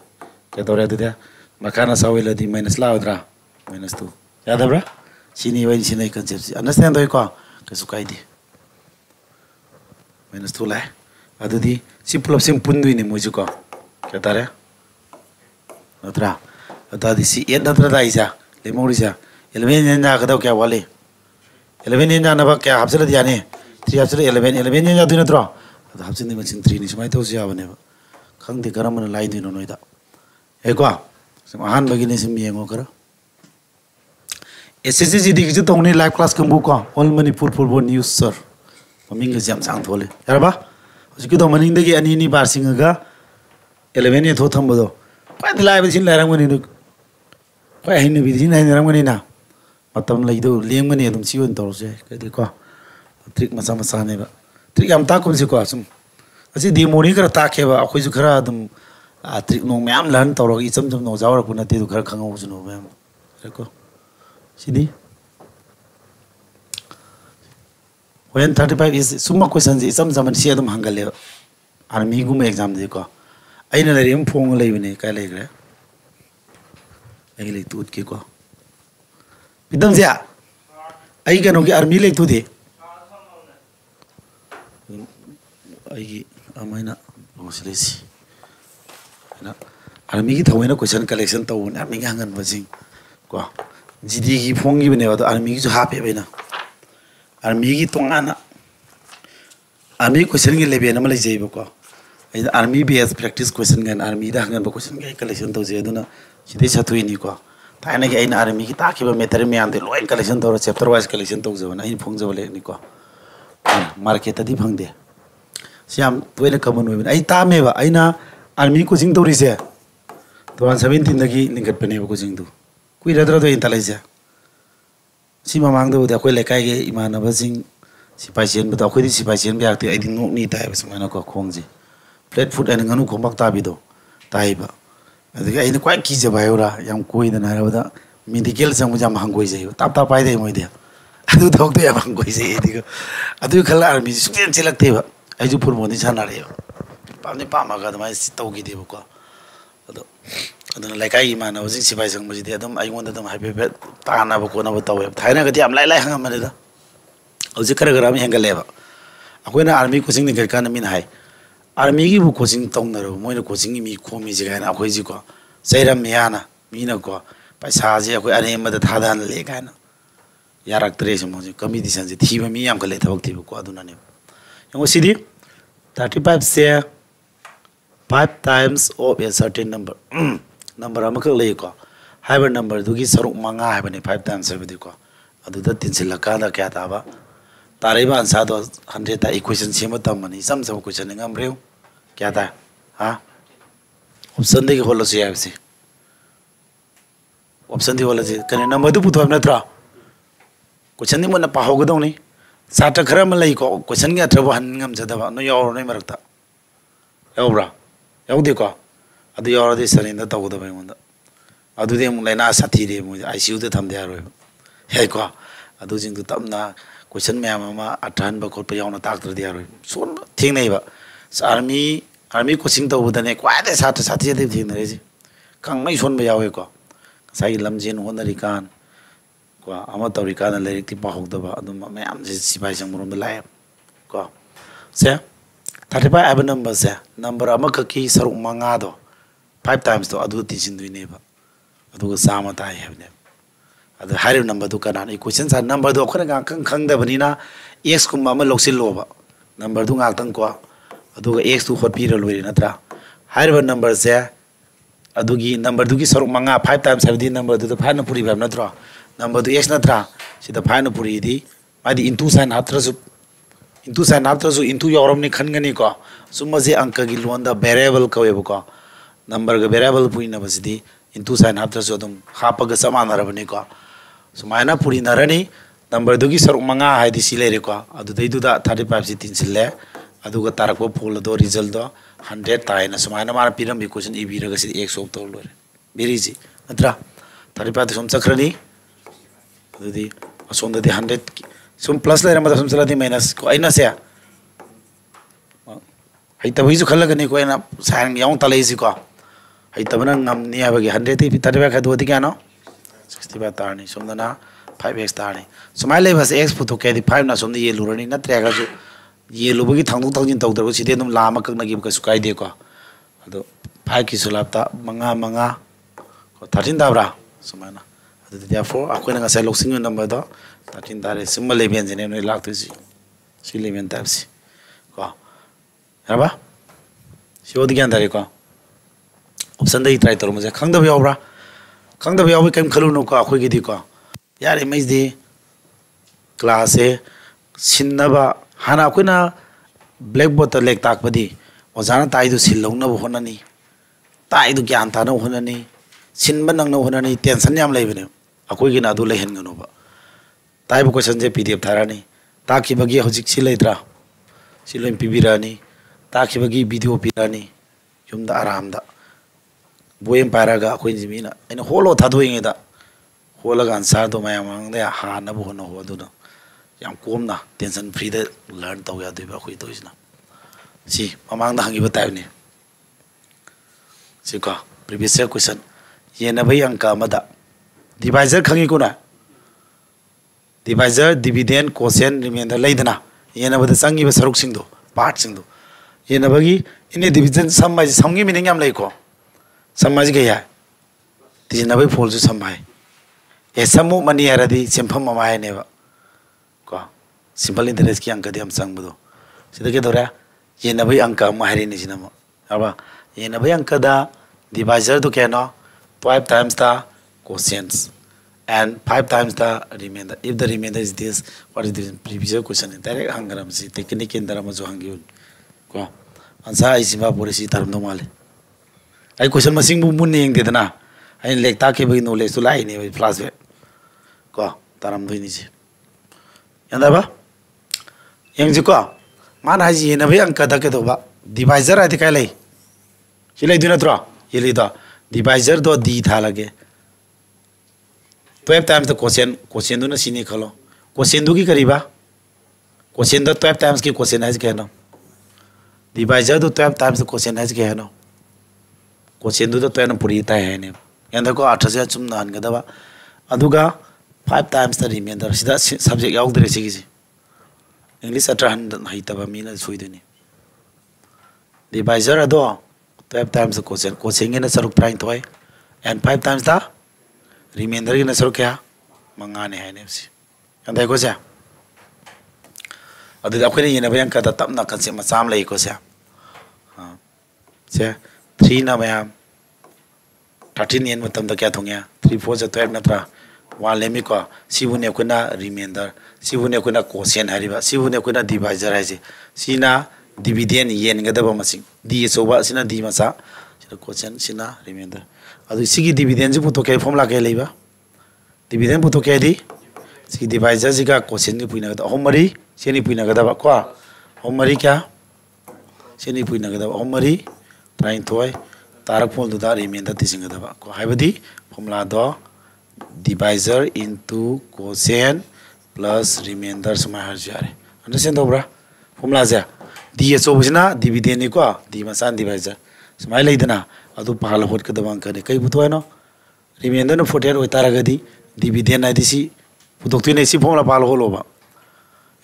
kya to re de makana sawila di minus laudra -2 yada bra sini wain sini concept understand doi ko kasukai di -2 lai adu di si plus sim pundui ni muju ko kata re natra ata di si yet natra da isa le mori sa 11 yen na kadau kya wale 11 yen na ba kya hapsala dia ne 3 hapsala 11 yen du natra adu hapsin ni machin 3 ni sumai to sia bane khang di karam na lai di no noida e ko ahan bagini sim yengo kara SSC di kichu tongni live class kambu ko all Manipur football news sir maming ga jam sang thole yarba hojiki do maning de gi ani ni bar singa ga 11 ye tho thamba do pa live sin larang mani du pa hin ni bidin hin larang mani na matam lai do leng mani dum siwon tor se ka di ko trick masa masa ne ba trick am ta kum si ko asum asi di moni kara ta ke ba akhoi ju khara dum trick no ma'am learn तौर इचम चम no Jawar पुना ते खर खंगो सुनो ma'am रेको सीधी when 35 is summa questions isam zaman si adum hangale army gum exam de ko aina le rim phong le bine ka le gre ai le tut ki ko bidam ja ai ga no ki army le tu de ai gi amaina oslesi na army ki thawena question collection to na army hangan bajing ko GD ki phongi bene wa army ki jo ha pe bena army ki tongana army question ki lebe na mala jeibo ko ai army bs practice question gan army da hangan ba question ki collection to je duna side chatui ni ko taina ki aina army ki ta ki ba meter me ande loin collection to chapter wise collection to je na in phong je le ni ko market adi phangde siam toina common we ai ta me ba aina army coaching to rise 2017 dagi linkat pane coaching tu kui radra to intalaisa si mamang do da koi lekai ge imana basing sipai chen ba khoi di sipai chen ba te ai ding nok ni tai ba samana ko khongji plate food an nganu khombak ta bi do tai ba adega ai kwai ki je ba yora yam koi da na ra da medical sang jam hangoi je tap tap pai de moi de adu thok de hangoi je diga adu khala army su chen chelak te ba ai ju pur moni chana re pamni pama ga mai taugi de ko ado aduna laikai imana hojing sipai sang muji de adum ai ngonda dum happy bet pana ba ko na ba tawe thaina ga ti am lai lai hanga mane da hojik kara gara mi hengale ba akoina army coaching ni ga na min hai army gi bu coaching tong na ro moi na coaching mi khomi ji ga na akoi ji ko sairam miana mina ko paisa ji akoi ane ma da thadan le ga na yarak tre se mo ji competition ji thiba mi yam ka le thabak thi ko aduna ne yo sidi 35 से 5 times of a certain number number amak le ko haiba number dugi saruk manga haiba ne 5 times haiba de ko adu da tin sil ka da kya ta ba tare ba ansa do 100 ta equation sema tam mani sam sam question ngam reu kya ta ha option de holo se yaise option de holo je kane number du putham na tra question ni mo na pa ho godong ni Sartre खरा म लई को question के अथवा हन ngam jadaba no yaw no marakta yawra yawde ko adu yaw de sarinda tawda bai monda adu de mu laina sathi de mu ICU de tham de aro he ko adu jing du tamna question me ama athan ba ko pa yaw na tak tra de aro son thing nei ba army coaching tawda ne kwa de satra sathi de thing nei ji kang mai son ba yaw ko sai lamjin honari kan ko ama tawri kan le ti pa hok da ba adu ma am ji sipai jang murom la ko se 35 aba number se number ama ka ki saruk manga do 5 times do adu ti sin duine ba adu ga sama ta he ne adu hari number do kana ni question sa number do khana ga khang da bani na x kum ma loksil lo ba number do ngak tang ko adu ga x tu hot pi ro loi na tra hari ba number se adu gi number do gi saruk manga 5 times 70 number do 5 na puri ba na tra number do x na tra si da 5 na puri di ma di into sign hatra su into sign after so into yorom ni khangani ko sumaje anka gi lon da variable ko ebo ko number ga variable puina basidi into sign after so dum khapa ga samana rabani ko sumaina puri narani number du gi saruk manga hai di sile re ko adu dei du da 35 si 3 sile adu ga tarak ko phol do result do 100 ta na sumaina mara piram bi question e bi ra ga si x of to lo re beri ji atra 35 sum chakrani adu di asonda di 100 sum plus le ramada sum sala di minus ko aina se hai ta bisu khalla gani ko aina sang yaung talai si ko hai ta bana ngam ni ha bagi 100 ti 35 ka do di kya no 65 ta ni sum na 5x ta ni sumai le bas x photo ke di 5 na sum di ye lurani na tre ga su ye lu bagi thang thang jin tau dar ko si de dum la ma kak na gi ka su kai de ko ado 5 ki sulap ta manga ko 13 da bra sumai na ado therefore akoi na sa loksing number do 13 tare simple lebian jene no lak tu si lebian tab si ko raba si odi gyan tare ko option dai try tor muje khang da yaw bra khang da yaw kem khalu no ko akhoi gi di ko yare mai di class e sinna ba hana ko na blackboard ta lek tak padi ojana tai du sil long na bo honani tai du gyan ta no honani sin ban nang no honani tension yam lai bene akhoi gi na du le hen ngano ba ताइब question जे PDF थारानी ताकि बगी हजिक सिलेद्रा सिलोइन पिबिरानी ताकि बगी वीडियो पिरानी युमदा आरामदा बोयम पारागा कोइन जिमिना एन होलो थादोइङेदा होलगा आंसर दो माया मांगदे हाना बो होनो होदुना याम कोमना टेंशन फ्री दे लर्न तौ या दुबा खोइ तोइसना सी ममांगदा हंगिबा ताइबने सी को प्रीवियस क्वेश्चन येना भई अंक अमदा डिवाइजर खंगी कोना divisor dividend quotient remainder laidana yena bada sangi ba saruk sing do part sing do yena bagi ine division sum ma samgi meaning yam lai ko sum ma ji ga ya tijina bai phol ju sum bai e samu mani aradi simpham ma mai ne ba ko simple interest ki anka diam sang bu do sida ke dora yena bai anka ma hari ni sinama aba yena bai anka da divisor do ke no 5 times the quotients and 5 times the remainder. If the remainder is this, what is this previous question? Direct hangaram si technique in daram jo hangiun. Ko answer is ma policy taram no male. Ai question masing bu mun ning de na. Ai lek ta ke bi knowledge to lai ni plus be. Ko taram do ni ji. Yanda ba? Yang ji ko man ha ji na be anka da ke do ba. Divisor ai kai lai. Hi lai du na tro. Hi lai da divisor do di tha lage. 12 times the quotient do na sini khalo quotient do ki kariba quotient do 12 times ki quotient has ke no divisor do 12 times the quotient has ke no quotient do 12 na puri ta hai ne yanda ko 8 se chum nan ga da ba aduga 5 times the remainder sida subject yauk dre si gi english atran hai ta ba mi na sui de ni divisor ado 12 times the quotient na saruk prime toy and 5 times the remainder की नसर क्या मंगाने हैं ने उसी अंदर को क्या other आपके लिए ये नबे अंक तब ना कंसे मसाम ले को क्या हाँ क्या 3 ना मैं 13 येन में तब तक क्या थोंगे 3 4 से 12 ना था वहाँ लेमी को सीवुने को ना remainder सीवुने को ना quotient है रिबा सीवुने को ना divisor है जी सीना dividend येन का दबा मसिंग दी सोबा सीना दी मसा सीना quotient सीना remainder adu sigi dividend ji puto ke formula ke leiba dividend puto ke di sigi divisor ji ka quotient ni puina da homari Sini puina kada ba kwa homari kya sini puina kada ba homari train toy tarak pol da remainder tising kada ba ko haibadi formula do divisor into quotient plus remainder sama har jare understand dobra formula ja d so bujna dividend ni ko d masan divisor samai leidana adu pahal hot kada bang kane kai buto no remainder no 48 oi taragadi dividend ai disi putok ne si formula pahal holo ba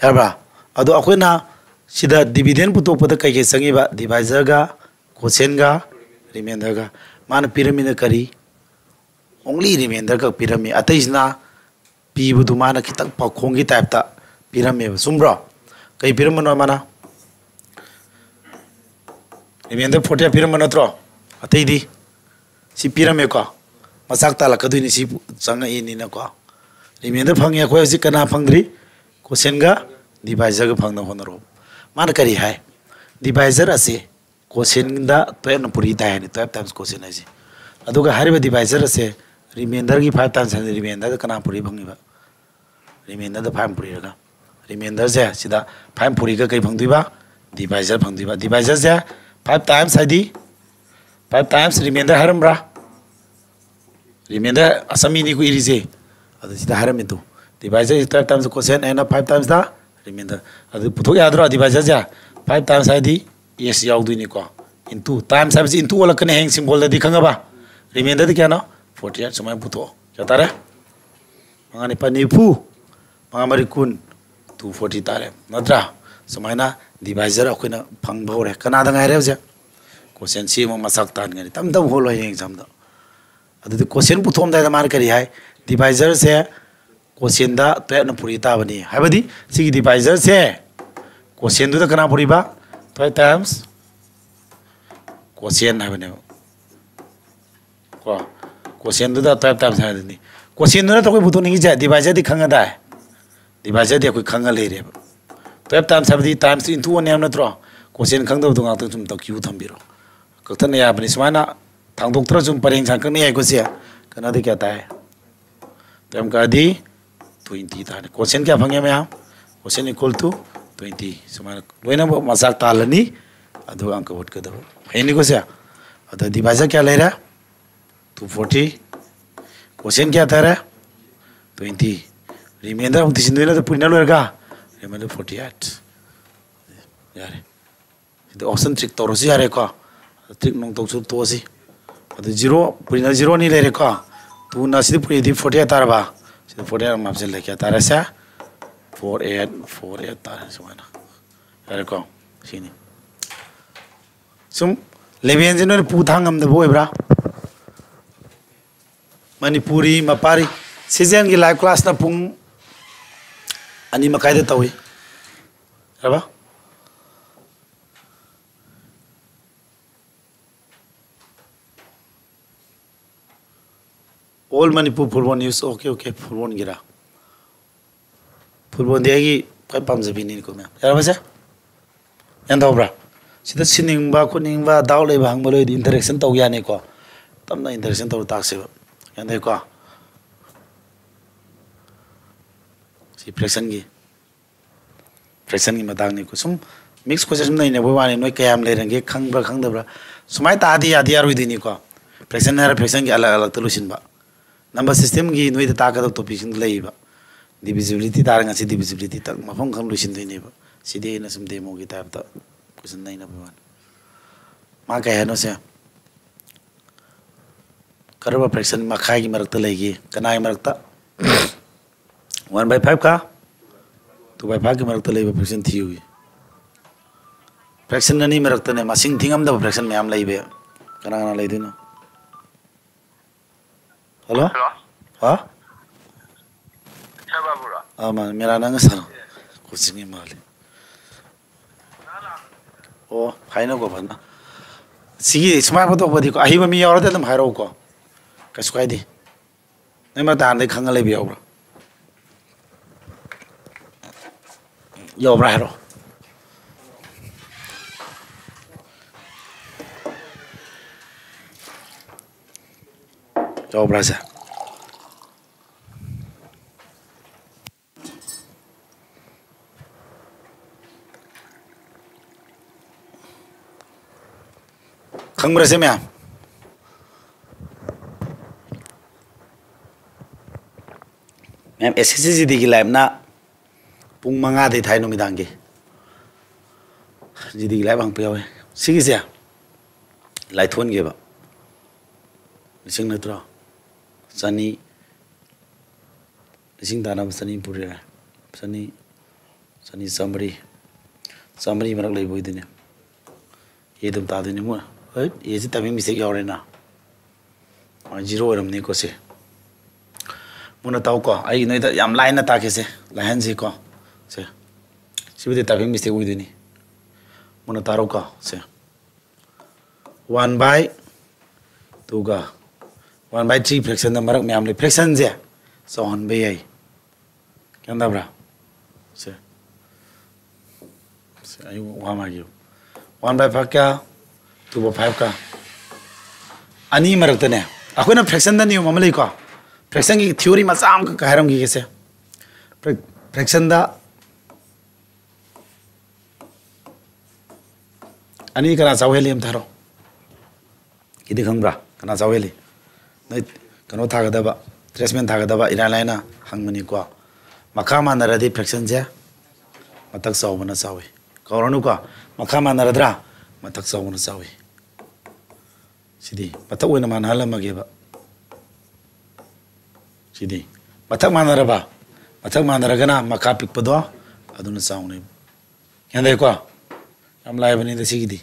yarba ado akoina sida dividend putok pada kai ke sangi ba divisor ga quotient ga remainder ga man pyramid kari only remainder ka pyramid ataisna pi bu dumana kitang pakhong gi type ta pyramid sumbro kai pyramid no mana remainder 40 pyramid no tro atai di si pyramid ko masak ta la kaduni si sanga ini na ko remainder phang ya ko si kana phangri quotient ga divisor ga phang na honoro man kari hai divisor ase quotient da to na puri ta hai ni 12 times quotient ase aduga hariba divisor ase remainder की 5 times remainder the कना पुरी भंगी बा remainder the 5 Puri रगा remainder से सीधा 5 पुरी का कई भंगदुई बा divisor से 5 times है दी 5 times remainder हरम बरा remainder असमी नी को इरिजे अद सीधा हरम इतु divisor 12 times quotient and 5 times दा remainder अद पुथो याद रो divisor से 5 times है दी yes याव दुई नी को into times है into वाला कने हैंग सिंबल द दिखंगा बा remainder द क्या ना 48 समय पुतो क्या तारे मंगानी पनीपू मंगामरी कुन 240 तारे नद्रा समय ना divisor अखोई ना फंग भोरे कना दंग है रे उसे क्वेश्चन सी म मसाक तान गनी तम तम होलो है एग्जाम दा अदु क्वेश्चन पुथोम दा मार करी है divisor से क्वेश्चन दा तो न पुरी ता बनी है बदी सी divisor से क्वेश्चन दु दा कना पुरी बा 12 times क्वेश्चन है बने को क्वेश्चन दु दा 12 times है नी क्वेश्चन दु तो कोई पुतो नहीं जाए divisor दी खंगा दा है divisor दी कोई खंगा ले रे 12 times है बदी times into 1 है न त्रो क्वेश्चन खंग दो गा तुम तो क्यू थम बिरो कथन या अपनी समाना थांग दोक त्रो जुम परेंग सांग नहीं है कुछ कना दे क्या ता है तम का दी 20 ता क्वेश्चन क्या फंगे में क्वेश्चन इक्वल टू 20 समाना लोइना मजाक तालनी अदो अंक वोट कर दो है नहीं कुछ अदो divisor क्या ले रहा 240 क्वेश्चन क्या था रे 20 रिमाइंडर हम तीन दिन तो पुण्य लो रखा रिमाइंडर 48 यार ये ऑप्शन ट्रिक तो रोसी यार का ट्रिक नोंग तो चुप तो सी अदो जीरो पुण्य जीरो नहीं ले रखा तू ना सीधे पुण्य दी 48 तार बा सीधे 48 माप से लेके तार ऐसा 48 तार समाना यार का सीनी सुम लेवियन जिन्होंने पूछांग हम दबोए ब्रा Manipuri mapari season की live class ना पुंग अनि मकाई देता हुई है बा all Manipur full one news okay full one गिरा full one देगी कोई पाम जबी नहीं को मैं यार बस यार दाव ब्रा सीधा सिनिंग बा को निंग बा दाव ले भांग बोलो इंटरेक्शन तो गया नहीं को तब ना इंटरेक्शन तो ताक से यार देखो सी फ्रैक्शन की मतांग नहीं को सुम मिक्स क्वेश्चन नहीं ने वाने नोय कयाम ले रंगे खंगब्रा खंगदब्रा सुमाय तादी यादी यार हुई दिनी को फ्रैक्शन है फ्रैक्शन की अलग अलग तलुसिन बा नंबर सिस्टम की नोय ताका तो टॉपिक सिंग लेबा डिविजिबिलिटी तारंगा सी डिविजिबिलिटी तक मफम खंग लुसिन दोइने बा सीधे न सम डेमो की टाइप ता क्वेश्चन नहीं ना बवान मा कह है नो से करबा फ्रैक्शन मखाई की मरकता लेगी कनाई मरकता 1/5 का 2/5 की मरकता लेबा फ्रैक्शन थी हुई फ्रैक्शन नहीं मरकता ने मसिंग थिंगम द फ्रैक्शन में हम लेबे कना कना ले दिनो हेलो हां अच्छा बाबूरा मा मेरा नाम सर कुछ नहीं माले ओ फाइनो को बना सिगी स्मार्ट फोटो बदी को अहिबा मी यावरते तुम हारो को कैसे कह दी नहीं मैं तान दे खंगले भी यावरा यावरा हारो यावरा से खंबर से मैम मैम SSC की लाइव ना पुंग मंगा दे थाई नुमिदांग की जी दी लाइव हंग पे आवे सिगी से लाइथोन के बा लिसिंग नत्रा सनी लिसिंग दाना सनी पूरे सनी सनी समरी मरक ले बोई देने ये तुम ता देने मुआ ये से तभी मिस्टेक यार ना जीरो रमने को से मुना ताऊ को आई नहीं तो याम लाइन ना ताके से लाइन से को से सिर्फ तभी मिस्टेक हुई देनी मुना तारो का से 1/2 का 1/3 फ्रैक्शन द मरक में हमले फ्रैक्शन जे सो ऑन बे आई क्या बरा से आई वहाँ मांगियो 1/5 क्या 2/5 का अनी मरक तने अखोई ना फ्रैक्शन द नियम हमले को फ्रैक्शन की थ्योरी मसाम का कहरम की कैसे फ्रैक्शन द अनी कना चावेली हम थारो किदी खंब्रा कना चावेली नहीं कनो थागदबा ट्रेसमेंट थागदबा इरा लाइना हंगमनी को मखा मानरदी फ्रैक्शन जे मतक चावना चावे कौरनु को मखा मानरद्रा मतक चावना चावे सिदी मतक ओइना मानहलमगेबा सिदी मतक मानरबा मतक मानरगना मखा पिकपदो अदुना चावने यादे को हम लाइबनी दसिगिदी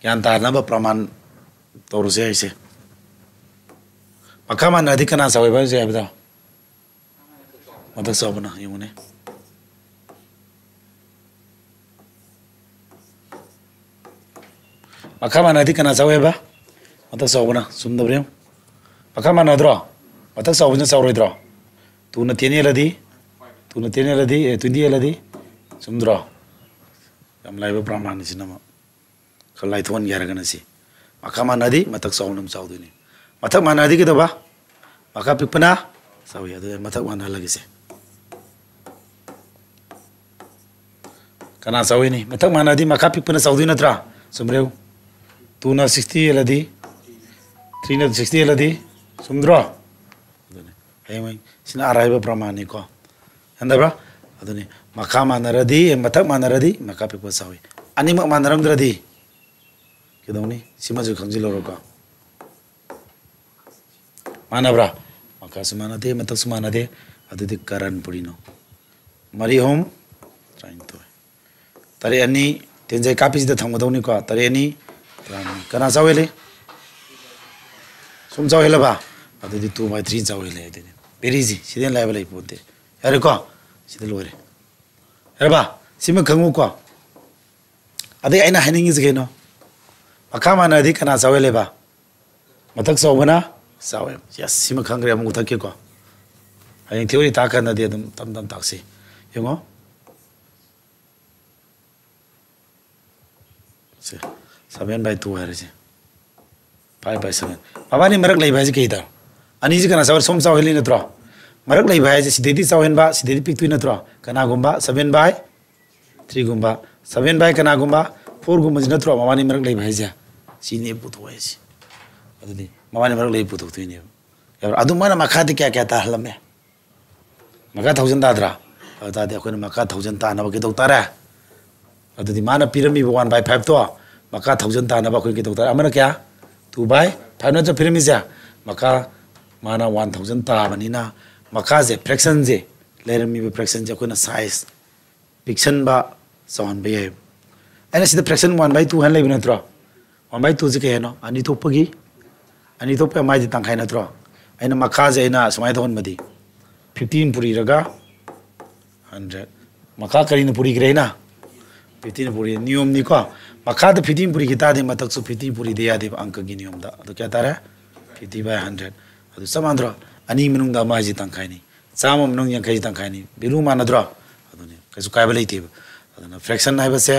ज्ञान तारनब प्रमाण तौरसे ऐसे मखा मानरदी कना चावेबा जे आबदा मतक चावना यमुने मखा मानरदी कना चावेबा मतक चावना सुमदब्रेम मखा मानद्रो मतक चावना चावरोइद्रो तुना तेनेलदी तुंदी सुमद्रो हम लाइव प्रमाण सिनमा खलाई थोन यारगन सी मखा मानदी मतक चावनम चावदुनी मतक मानदी के दबा मखा पिपना चाव याद मतक माना लगे से कना चावनी मतक मानदी मखा पिपना चावदुई नत्रा सुमरेव 2 ना 60 एलदी 3 ना 60 एलदी सुमद्रो हे मै सिना आराइब प्रमाण को हंदबा अदुनी मखा मानरदी मतक मानरदी मखा पिप चावी अनिमक मानरमद्रदी किदौनी सिमजु खंजिलोरो का मानब्रा मखा सुमानदे मतक सुमानदे अदुदी करन पुरिनो मरी होम ट्राइंग तो तरे अनि तेंजे कापिस द थंगदौनी को तरे अनि कना चावेले सुम चावेलबा अदुदी 2/3 चावेले देने पेरिजी सिदेन लाइबले पोते यारे को सिदे लोरे यारबा सिम खंगु को अदे आइना हाइनिंग इज गेनो मखा मानदी कना चावेलेबा मतक चावना चावे यस सिम खंगरे अमु थके को हाइंग थ्योरी ताकन दे दम तम ताक्सी यंगो से 7/2 है रे 5/7 बाबानी मरक लई भाजी केदा अनि जी कना चावर सोम चावेली नत्रो मरक लई भाई सिदेदी चावेनबा सिदेदी पिक्तुई नत्रो कना गुंबा 7/3 गुंबा 7 कना गुंबा 4 गुंबा नत्रो मामानी मरक लई भाई जा सिने पुथोय सि अदुदी मामानी मरक लई पुथोक्तुइने यार अदु मना मखादि क्या ता हलमे मका 1000 दाद्रा अदादि अखोन मका 1000 तानबा के दौतारा अदुदी माना पिरमी 1/5 तो मका 1000 तानबा अखोन के दौतारा अमना क्या 2/5 न जो पिरमी जा मका माना 1000 ताबनिना मका जे फ्रैक्शन जे लेरमी फ्रैक्शन जे अखोन साइज पिक्सन बा सॉन बे एना सिदा फ्रैक्शन 1/2 हन लेबि नत्रो 1/2 जे केनो अनि थोपगी अनि थोप माइदि तंखाय नत्रो आइना मका जे आइना समाय थोन मदि 15 पुरी रगा 100 मका करिन पुरी ग्रेना 15 पुरी नियम नि को मका द 15 पुरी की तादे मतक सु 15 पुरी दे यादे अंक की नियम दा तो क्या तारे 50/100 अदु समांद्रो अनि मनुंग दा माइजि तंखाय नि चाम मनुंग यांखाय तंखाय नि बिलु मानद्रो अदुनि कसु कायबा लेते अदुना फ्रैक्शन हाइबसे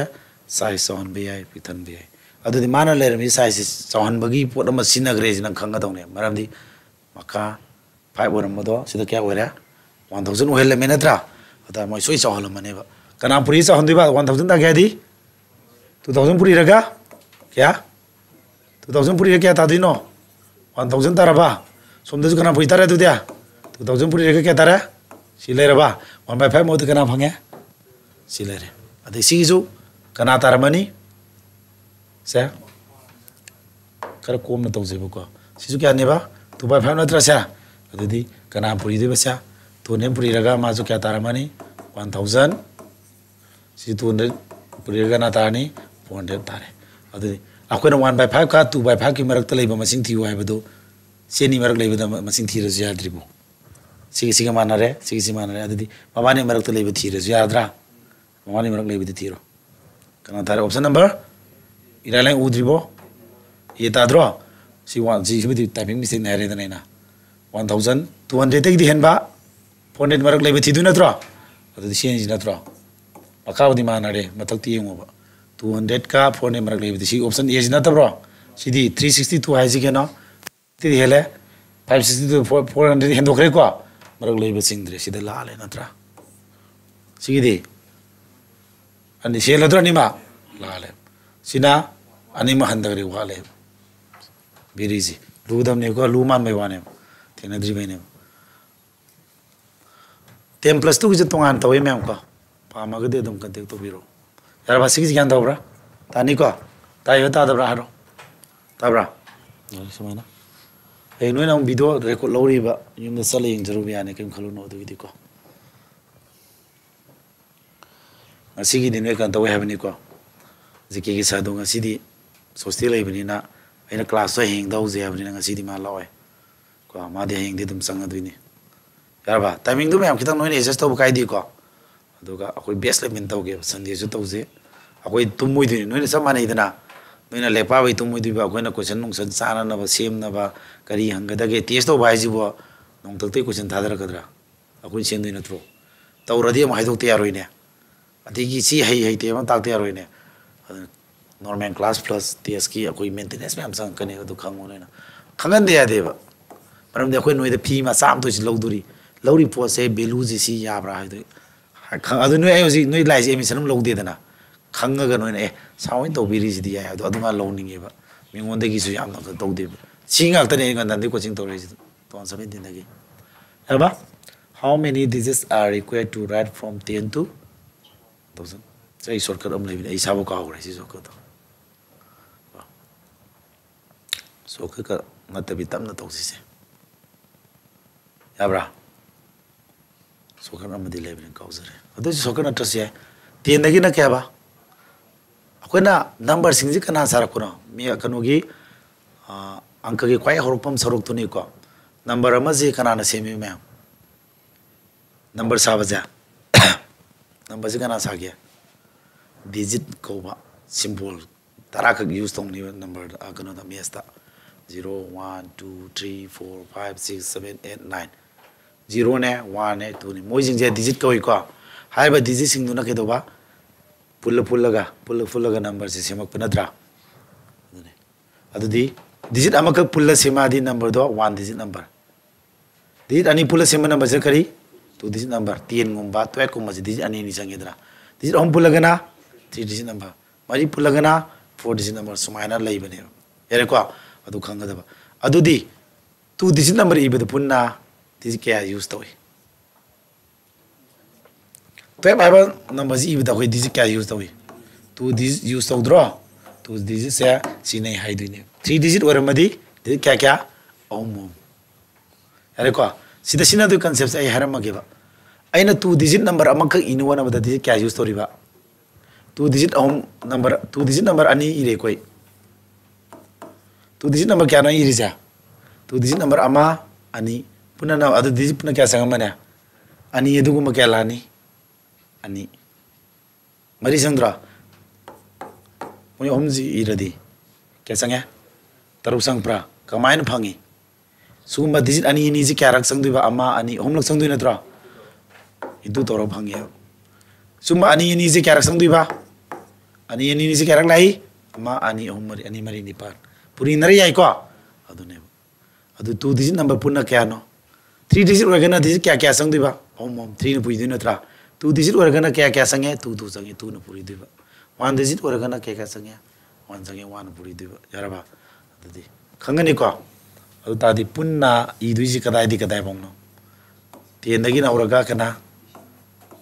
साइज सॉन बे आई पिथन बे आई अदुदि माना लेरमी साइज सॉन बगी पोट अमा सिनग्रे जिन खंगा दौने मरमदि मका 5 ओरमदो सिदा क्या ओरा 1000 ओहेले मेनत्रा अदा मोय सोई सॉहल मनेबा कना पुरी सॉहन दिबा 1000 दा गयादी 2000 पुरी रगा क्या 2000 पुरी क्या तादी नो 1000 ताराबा सोमदे कना पुई तारे दुदिया 2000 पुरी क्या तारे सिलेरबा 1/5 मोद कना फंगे सिलेरे अदे सिजु कना तारमनी से कर कोम न तौजेबो को सिजु क्या नेबा 2/5 नत्रा से अदे कना पुरी दे बसा 200 पुरी रगा माजु क्या तारमनी 1000 सी 200 पुरी रगा ना तारनी 400 तारे अदे अखोना 1/5 का 2/5 की मरक तलेबा मसिंग थियो हाइबदो सेनी मरक लेबदा मसिंग थिरजु याद्रिबो सिगी मानरे सिगी मानरे अदि ममाने मरक तलेबा थिरजु याद्रा ममाने मरक लेबदि थिरो कना तारे ऑप्शन नंबर इरालाय उद्रिबो ये ताद्रो सी वन जी हिबदि टाइपिंग मिस्टेक नारे दनेना 1200 तक दि हेनबा 400 मरक लेबा थिदु नत्रो अदि सेनी जी नत्रो अकावदि मानरे मतक तियंगोबा 200 का 400 मरक लेबदि सी ऑप्शन ए जी नतब्रो सिदी 362 हाइजी केनो ति हेले 562 400 हेंदोखरे को मरक लेबा सिंद्रे सिदा लाले नत्रा सिगिदि अनि सेलद्रो निमा लाले सिना अनिमा हंदगरे वाले बिरिजी लुदम ने को लुमान मे वाने तेना द्रिबेने 10+2 की तोंगान तवे मैम को पामागदे दम कंटेक्ट तो बिरो यार बासिगी ज्ञान दबरा तानी को तायो तादबरा हारो ताबरा समाना ए नोय नाम वीडियो रेकॉर्ड लौरीबा युम सले यंजरु बियाने केम खलु नो दुगी को असिगी दिने kan tawe habni ko ziki gi sa donga sidi sosti leibni na aina class so hing dau je habni na sidi ma lawe ko ma de hing de dum sanga duini yarba timing du me kitang noine adjust to kai di ko aduga akoi best le min tawge sandi ju tawje akoi tumoi duini noine samana idana noina lepa bai tumoi du ba koina question nung san sana na ba sem na ba kari hanga da ge test to bai ji bo nong tak te question thadara kadra akoi sen duina tro tawradi ma haidok te yaroine अतिगी सी हई ते हम ताकते यारोइने normal class plus test की कोई maintenance में हम संग कने तो खंगोने ना खंगन दे यादेबा परम दे कोई नोइदे फी मा साम तो लौदुरी लौरी पोट से वैल्यू जी सी याब्रा हाइदो खंग अदु नोइ होजि नोइ लाइस एमिशन हम लौदे दना खंगगा नोइने ए सावइन तो बिरी सिदि याय अदु अदुमा लौनिंगेबा मिंगोंदे गिसु याम न तौदे सिंगा तने गंदे कोचिंग तौरे सि तो 17 दगे अबा how many digits are required to write from 10 to 1000 sai shortcut am lebi ai sabo ka hore si shortcut shortcut ka ngatabi tamna tawsi se yabra shortcut am di lebi ka uzare adu shortcut na tase 10 dagi na kya ba akoina number sing ji kana sara kuno mi kanogi angka gi kwai horupam saruk tuni ko number ama ji kana na semi me number sabaja number ji kana sa gya digit ko ba symbol tara ka use tong ni number kana da mesta 0 1 2 3 4 5 6 7 8 9 0 ne 1 ne 2 ne moi jing je digit ko ko hai ba digit sing na ke do ba pulla ga number se semak panadra adu di digit amaka pulla sema di number do 1 digit number digit ani pulla sema number se kari 2 digit number 10 ngumba 12 kumma digit ani ni sangedra digit om pulla gana 3 digit number mari pulla gana 4 digit number sumaina leibane ere ko adu khanga da adu di 2 digit number ibe de punna digit kya use toy 12 number ibe da koi digit kya use toy 2 digit use to draw 2 digit se sine hai duine 3 digit or madi digit kya om ere ko sida sina du concept ai haram ge ba aina 2 digit number amak inu wana bada digit kya use tori ba 2 digit number ani ire koi 2 digit number kya na ire ja 2 digit number ama ani puna na adu digit puna kya sanga mana ani edu guma kya lani ani mari sandra moi homji iradi kya sanga taru sang pra kamain phangi suma digit ani ni ji kya rak sang duiba ama ani homlak sang duina tra idu toro phangi suma ani ni ji kya rak sang duiba ani ni ji kya rak lai ama ani homari ani mari ni par puri nari ai ko adu ne adu 2 digit number punna kya no 3 digit organa digit kya sang duiba om 3 na pui duina tra 2 digit organa kya sange 2 sange 2 na puri duiba 1 digit organa kya sange 1 sange 1 na puri duiba yaraba ꯑꯗꯨꯗꯤ ꯈꯪꯒꯅꯤꯀꯣ ꯑꯗꯨ ꯇꯥꯔꯗꯤ ꯄꯨꯟꯅ ꯏꯗꯣꯏꯁꯤ ꯀꯗꯥꯏꯗꯤ ꯀꯗꯥꯏꯐꯥꯎꯅꯣ 10ꯗꯒꯤꯅ ꯍꯧꯔꯒ ꯀꯅꯥ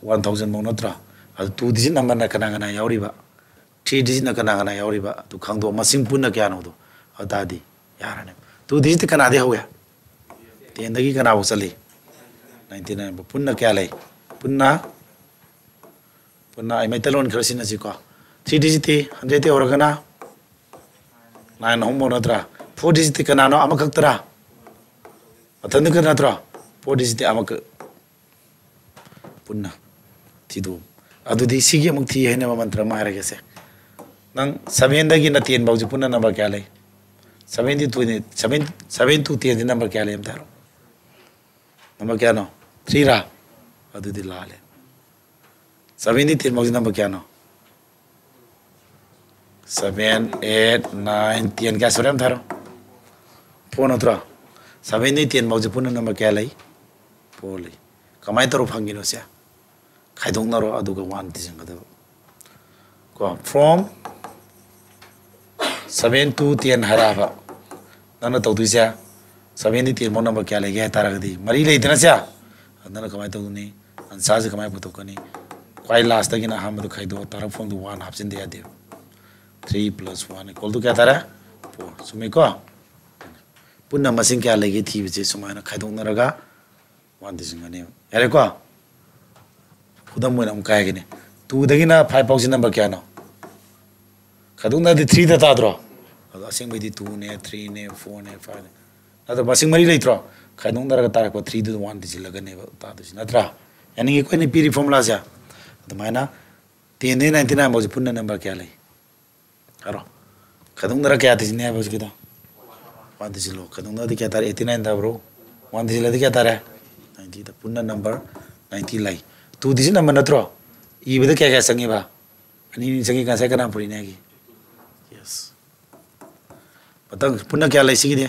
1000 ꯐꯥꯎ ꯅꯠꯇ꯭ꯔꯣ ꯑꯗꯨ 2 digit ꯅꯝꯕꯔꯅ ꯀꯅꯥ ꯀꯅꯥ ꯌꯥꯎꯔꯤꯕ 3 ꯗꯤꯖꯤꯠꯅ ꯀꯅꯥ ꯀꯅꯥ ꯌꯥꯎꯔꯤꯕ ꯑꯗꯨ ꯈꯪꯗꯣ ꯃꯁꯤꯡ ꯄꯨꯟꯅ ꯀꯌꯥꯅꯣꯗꯣ ꯑꯗꯨ ꯇꯥꯔꯗꯤ ꯌꯥꯔꯅꯤ 2 ꯗꯤꯖꯤꯠ ꯀꯅꯥꯗꯤ ꯍꯧꯋꯦ 10ꯗꯒꯤ ꯀꯅꯥꯐꯥꯎ ꯆꯠꯂꯤ 99 ꯄꯨꯟꯅ ꯀꯌꯥ ꯂꯩ ꯄꯨꯟꯅ ꯑꯩ ꯃꯩꯇꯩꯂꯣꯟ ꯈꯔ ꯁꯤꯟꯅꯁꯤꯀꯣ 3 ꯗꯤꯖꯤꯠꯇꯤ 100ꯇꯤ ꯍꯧꯔꯒꯅ 9 ꯑꯍꯨꯝ ꯅꯠꯇ꯭ꯔꯥ 4 ꯗꯤꯖꯤꯠꯇꯤ ꯀꯅꯥꯅꯣ ꯑꯃꯈꯛꯇꯔꯥ ꯃꯊꯟꯗ ꯅꯠꯇ꯭ꯔꯣ 4 ꯗꯤꯖꯤꯠꯇꯤ ꯑꯃꯈꯛ ꯄꯨꯟꯅ ꯊꯤꯗꯣꯛ ꯑꯗꯨꯗꯤ ꯁꯤꯒꯤ ꯑꯃꯨꯛ ꯊꯤ ꯍꯥꯏꯅꯕ ꯃꯟꯇ꯭ꯔ ꯑꯃ ꯍꯥꯏꯔꯒꯦꯁꯦ ꯅꯪ 7ꯗꯒꯤꯅ 10 ꯐꯥꯎꯁꯤ ꯄꯨꯟꯅ ꯅꯝꯕꯔ ꯀꯌꯥ ꯂꯩ 7 to 10 ꯁꯤ ꯅꯝꯕꯔ ꯀꯌꯥ ꯂꯩ ꯑꯝꯇ ꯍꯥꯏꯔꯣ नंबर क्या नो 3 रा अदुदी लाले 7 दी 10 मौजी नंबर क्या नो 7 8 9 10 क्या सोरेम थारो 4 नत्रा 7 दी 10 मौजी पुन नंबर क्या लाई 4 लाई कमाई तरो फंगिनो से खाइदोंग नरो अदुगा 1 दिजंग गदब को from 7 to 10 हराबा नन तौदुइसे 7 दी 10 मौ नंबर क्या लेगे तारगदी मरी लेइतना से नन कमाई तौदुनी आंसर से कमाई पुतोकनी क्वाई लास्ट तगिना हमदु खाइदो तार from the 1 half they they 3 plus 1 equal to क्या तारा 4 सुमे को पुन्ना मसिंग क्या लेगे थी बजे सुमायना खाइदोंग नरगा 1 दिजंगने यारे को खुदम मोन हम कायगने 2 दगिना 5 पाउसी नंबर क्या नो खाइदोंग नदी 3 दा ताद्रो अदो असिंग बेदी 2 ने 3 ने 4 ने 5 ने अदो मसिंग मरी लेत्रो खाइदोंग नरगा तारा को 3 दु 1 दिजिलगने तादुस नत्रा यानी कोई ने पीरी फॉर्मूला जा तो मायना 10 ने 99 मौजी पुन्ना नंबर क्या ले अरो खाइदोंग नरगा क्या दिजने है बस किदा 1 दिजिलो खाइदोंग नदी क्या तारा 89 दा ब्रो 1 दिजिलदि क्या तारा 90 दा पुन्ना नंबर 90 लाई 2 दिजिट नंबर नत्रो इबदा क्या क्या संगी बा अनि संगी का से कना पुरी नेगी यस पतंग पुन्ना क्या लाई सिगी दे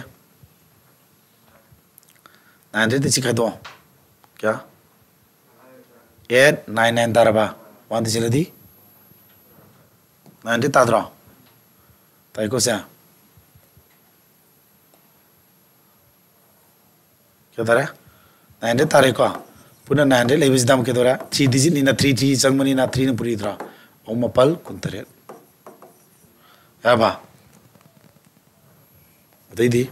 900 दिसि खाइदो क्या 8 9 9 तारबा 1 दिजिलदि 900 ताद्रो ताइको से क्या तारे 900 तारे को पुनः 900 लेविस दाम के द्वारा 3 डिजिट निना 3 3 संगमनी ना 3 न पुरी द्रा ओ मपल कुंतरे याबा अतैदी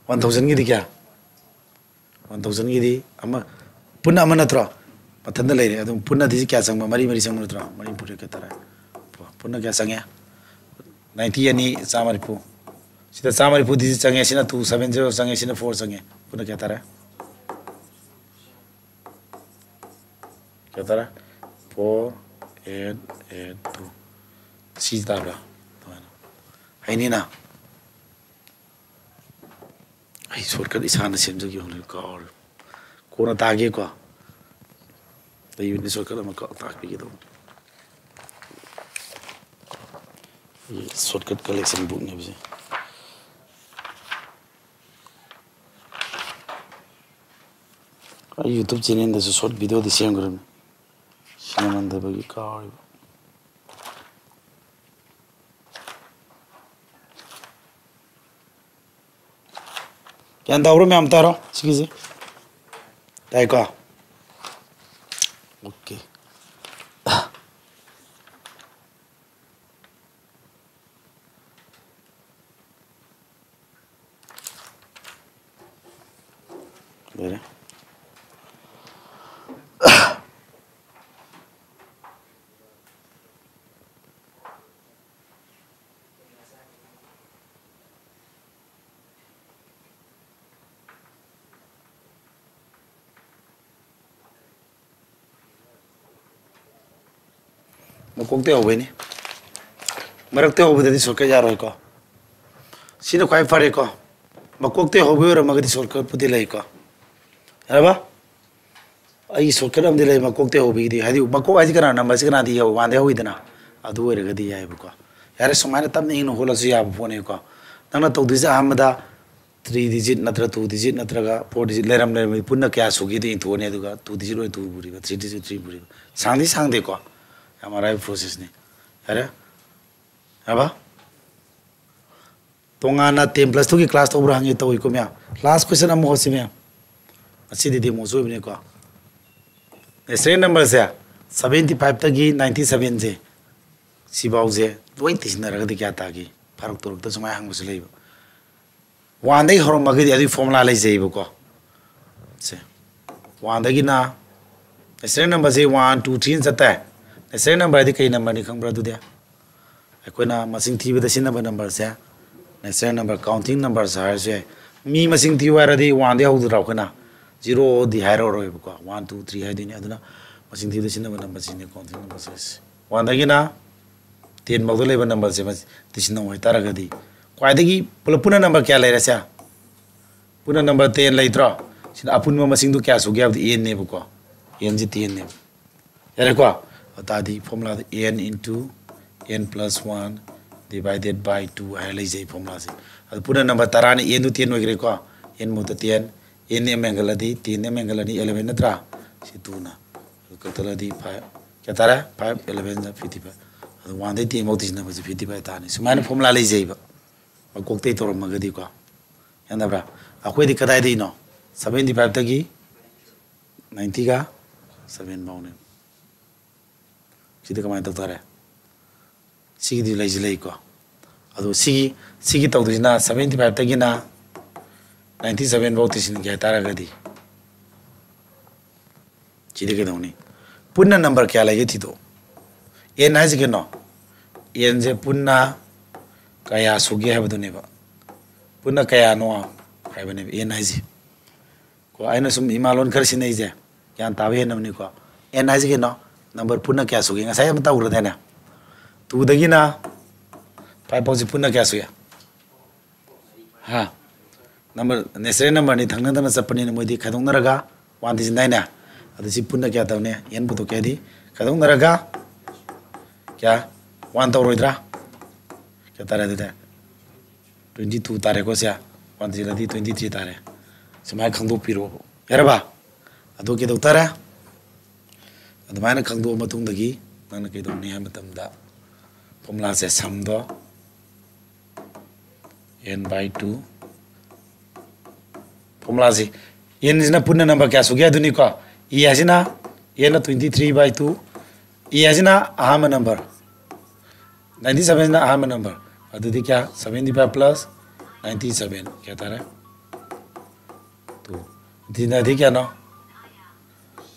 1000 की दी क्या 1000 की दी अमा पुनः अमा नत्रो मथंद लेरे अदुम पुनः दिसि क्या संग मरी मरी संग नत्रो मरी पुरे के तारा पुनः क्या संगे 90 यानी सामरिपु सिदा सामरिपु दिसि संगे सिना 270 संगे सिना 4 संगे पुनः क्या तारा क्या तारा 4 8 8 2 सी तारा है नी ना आई शॉर्टकट इसान सेमजगी होले कार कोना तागे को दैबनि शॉर्टकट अमा ताकबी दो ये शॉर्टकट कलेक्शन बुक ने बिसे YouTube channel दा शॉर्ट वीडियो दि सेम गरम सिनेमा दा बगी कार क्या दावरो में हमता रहो सीखी से ताइको ओके बेरे मकोंगते होबेनी मरकते होबदि सोरका यारोय को सिनो खाइ फरे को मकोंगते होबे र मगदि सोरका पुदि लै को हरबा आई सोरका नमदि लै मकोंगते होबि दि हादि मको आजि कना नंबर से कना दि हो वांदे होइदना अदु ओरगदि याइबो को यारे समाने तमने इन होलसु याब फोने को नंगना तौदिसे अहमदा 3 डिजिट नत्र 2 डिजिट नत्रगा 4 डिजिट लेरम ले पुन्ना क्या सुगी दि थोने दुगा 2 डिजिट लो 2 बुरी 3 डिजिट 3 बुरी सांगदि सांगदे को हमारा प्रोसेस नहीं अरे अब तोंगाना 10 + 2 की क्लास तौब्रा हंगे तौई को म्या क्लास क्वेश्चन अमु होसि म्या असि दि मो जोइ बने को नेक्स्ट नंबर से 75 तगी 97 जे सिबाउ जे लोइ तिसना रगदि क्या तागी फरक तुरक त सुमाय हंगबसु लेब वान दे हरम मगदि अदि फॉर्मूला लै जेब को से वान दगी ना नेक्स्ट नंबर से 1 2 3 सता नेक्स्ट नंबर दि कई नंबर नि खंब्रा दुदे अकोना मसिंग थीबदा सिनबा नंबर से नेक्स्ट नंबर काउंटिंग नंबर सार से मी मसिंग थी वारदी 1 दे हौद राखना 0 दि हाइरो रोइब को 1 2 3 हाइदिनी अदना मसिंग थीबदा सिनबा नंबर सिने काउंटिंग नंबर से 1 दगी ना 10 मौद लेबा नंबर से तिसना होय तारगदी क्वाइदगी पुना नंबर क्या लेरा से पुना नंबर 10 लेत्रो सिना अपुन मसिंग दु क्या सुग्या n ने को n जी 10 ने यारे को तादी formula n n + 1 divided by 2 है ले जाई फॉर्मूला से अब पुना नंबर 13 ने n 10 होय को n मोत 10 n ने एंगल दी 3 ने एंगल दी 11 नत्रा से 2 ना कतला दी 5 क्या तारा 5 11 55 अब 1 दे 10 मोत इसना 55 ताने सुमान फॉर्मूला ले जाई कोकते तोर मगदी को यानब्रा अखोयदी कदाय दी नो 75 तगी 90 का 7 बाउने सिदे कमाय तोरे सिगी लैजलै को अदो सिगी तौदिना 75 तगिना 97 बाउ तिसिन क्या तारगदी सिदे के दौनी पुन्ना नंबर क्या लगे थी तो n हाइज के नो n जे पुन्ना कया सुगे है बदनेबा पुन्ना कया नो है बने n हाइज को आइना सुम इमालोन कर सिनै जे ज्ञान ताबे नमनि को n हाइज के नो नंबर पुन्ना क्या सुगे ngasai am ta ura dena tu dagina 5 pose punna kya suya ha number nesre number ni thangna dana sapani ne moidi khadong naraga 1 na adu si punna kya tawne yen bu to kya di khadong naraga kya 1 taw roidra kya tare de 22 tare ko sia 1 zila di 23 tare samay khangdo piro yaraba adu ke doktara adu mana khangdo matung dagi nang ke do ne matam da formula se sum do n by 2 formula se n is na punna number kya sugya duni ko e is na n 23 by 2 e is na ahama number 97 is na ahama number adu di kya 75 plus 97 kya tara to dina di kya no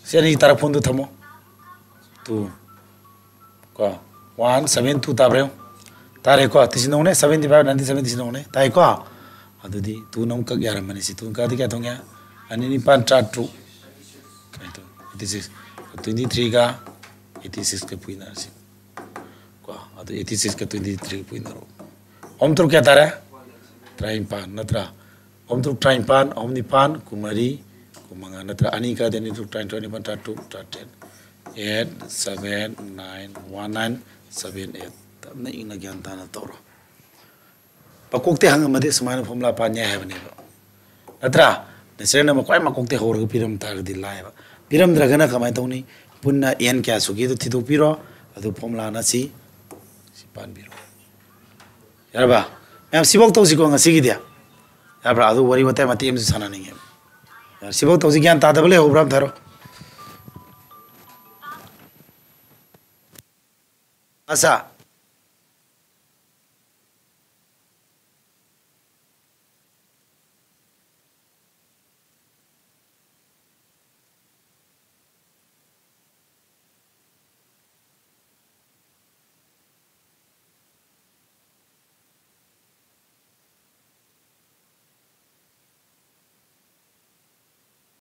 se ni tara phone do thamo to ko 172 tabre tare ko tisino ne 75 97 tisino ne tai ko adudi tu nom ka yaram mani si tu ka di kya thongya ani ni pan cha tu kai to this is 23 ka 86 ka puina si ko adu 86 ka 23 puina ro om tru kya tare train pan natra om tru train pan om ni pan kumari kumanga natra ani ka deni tru train 21 ta 2 ta 10 8 7 9 19 7 8 तब नहीं इना ज्ञान ताना तौरो पकोक्ते हंग मदे समाना formula पान्या है बने नत्रा नेसरे न मकोय मकोक्ते होर पिरम ताग दि लायबा पिरम द्रगना कमाय तौनी पुन्ना n क्या सुगी तो थिदो पिरो अदु फॉर्मूला ना सी पान बिरो यारबा मैम सिबोक तौसी को ngasi गिदिया यारबा अदु वरी वते मते एम साना नहीं है यार सिबोक तौसी ज्ञान तादबले होब्राम थारो आसा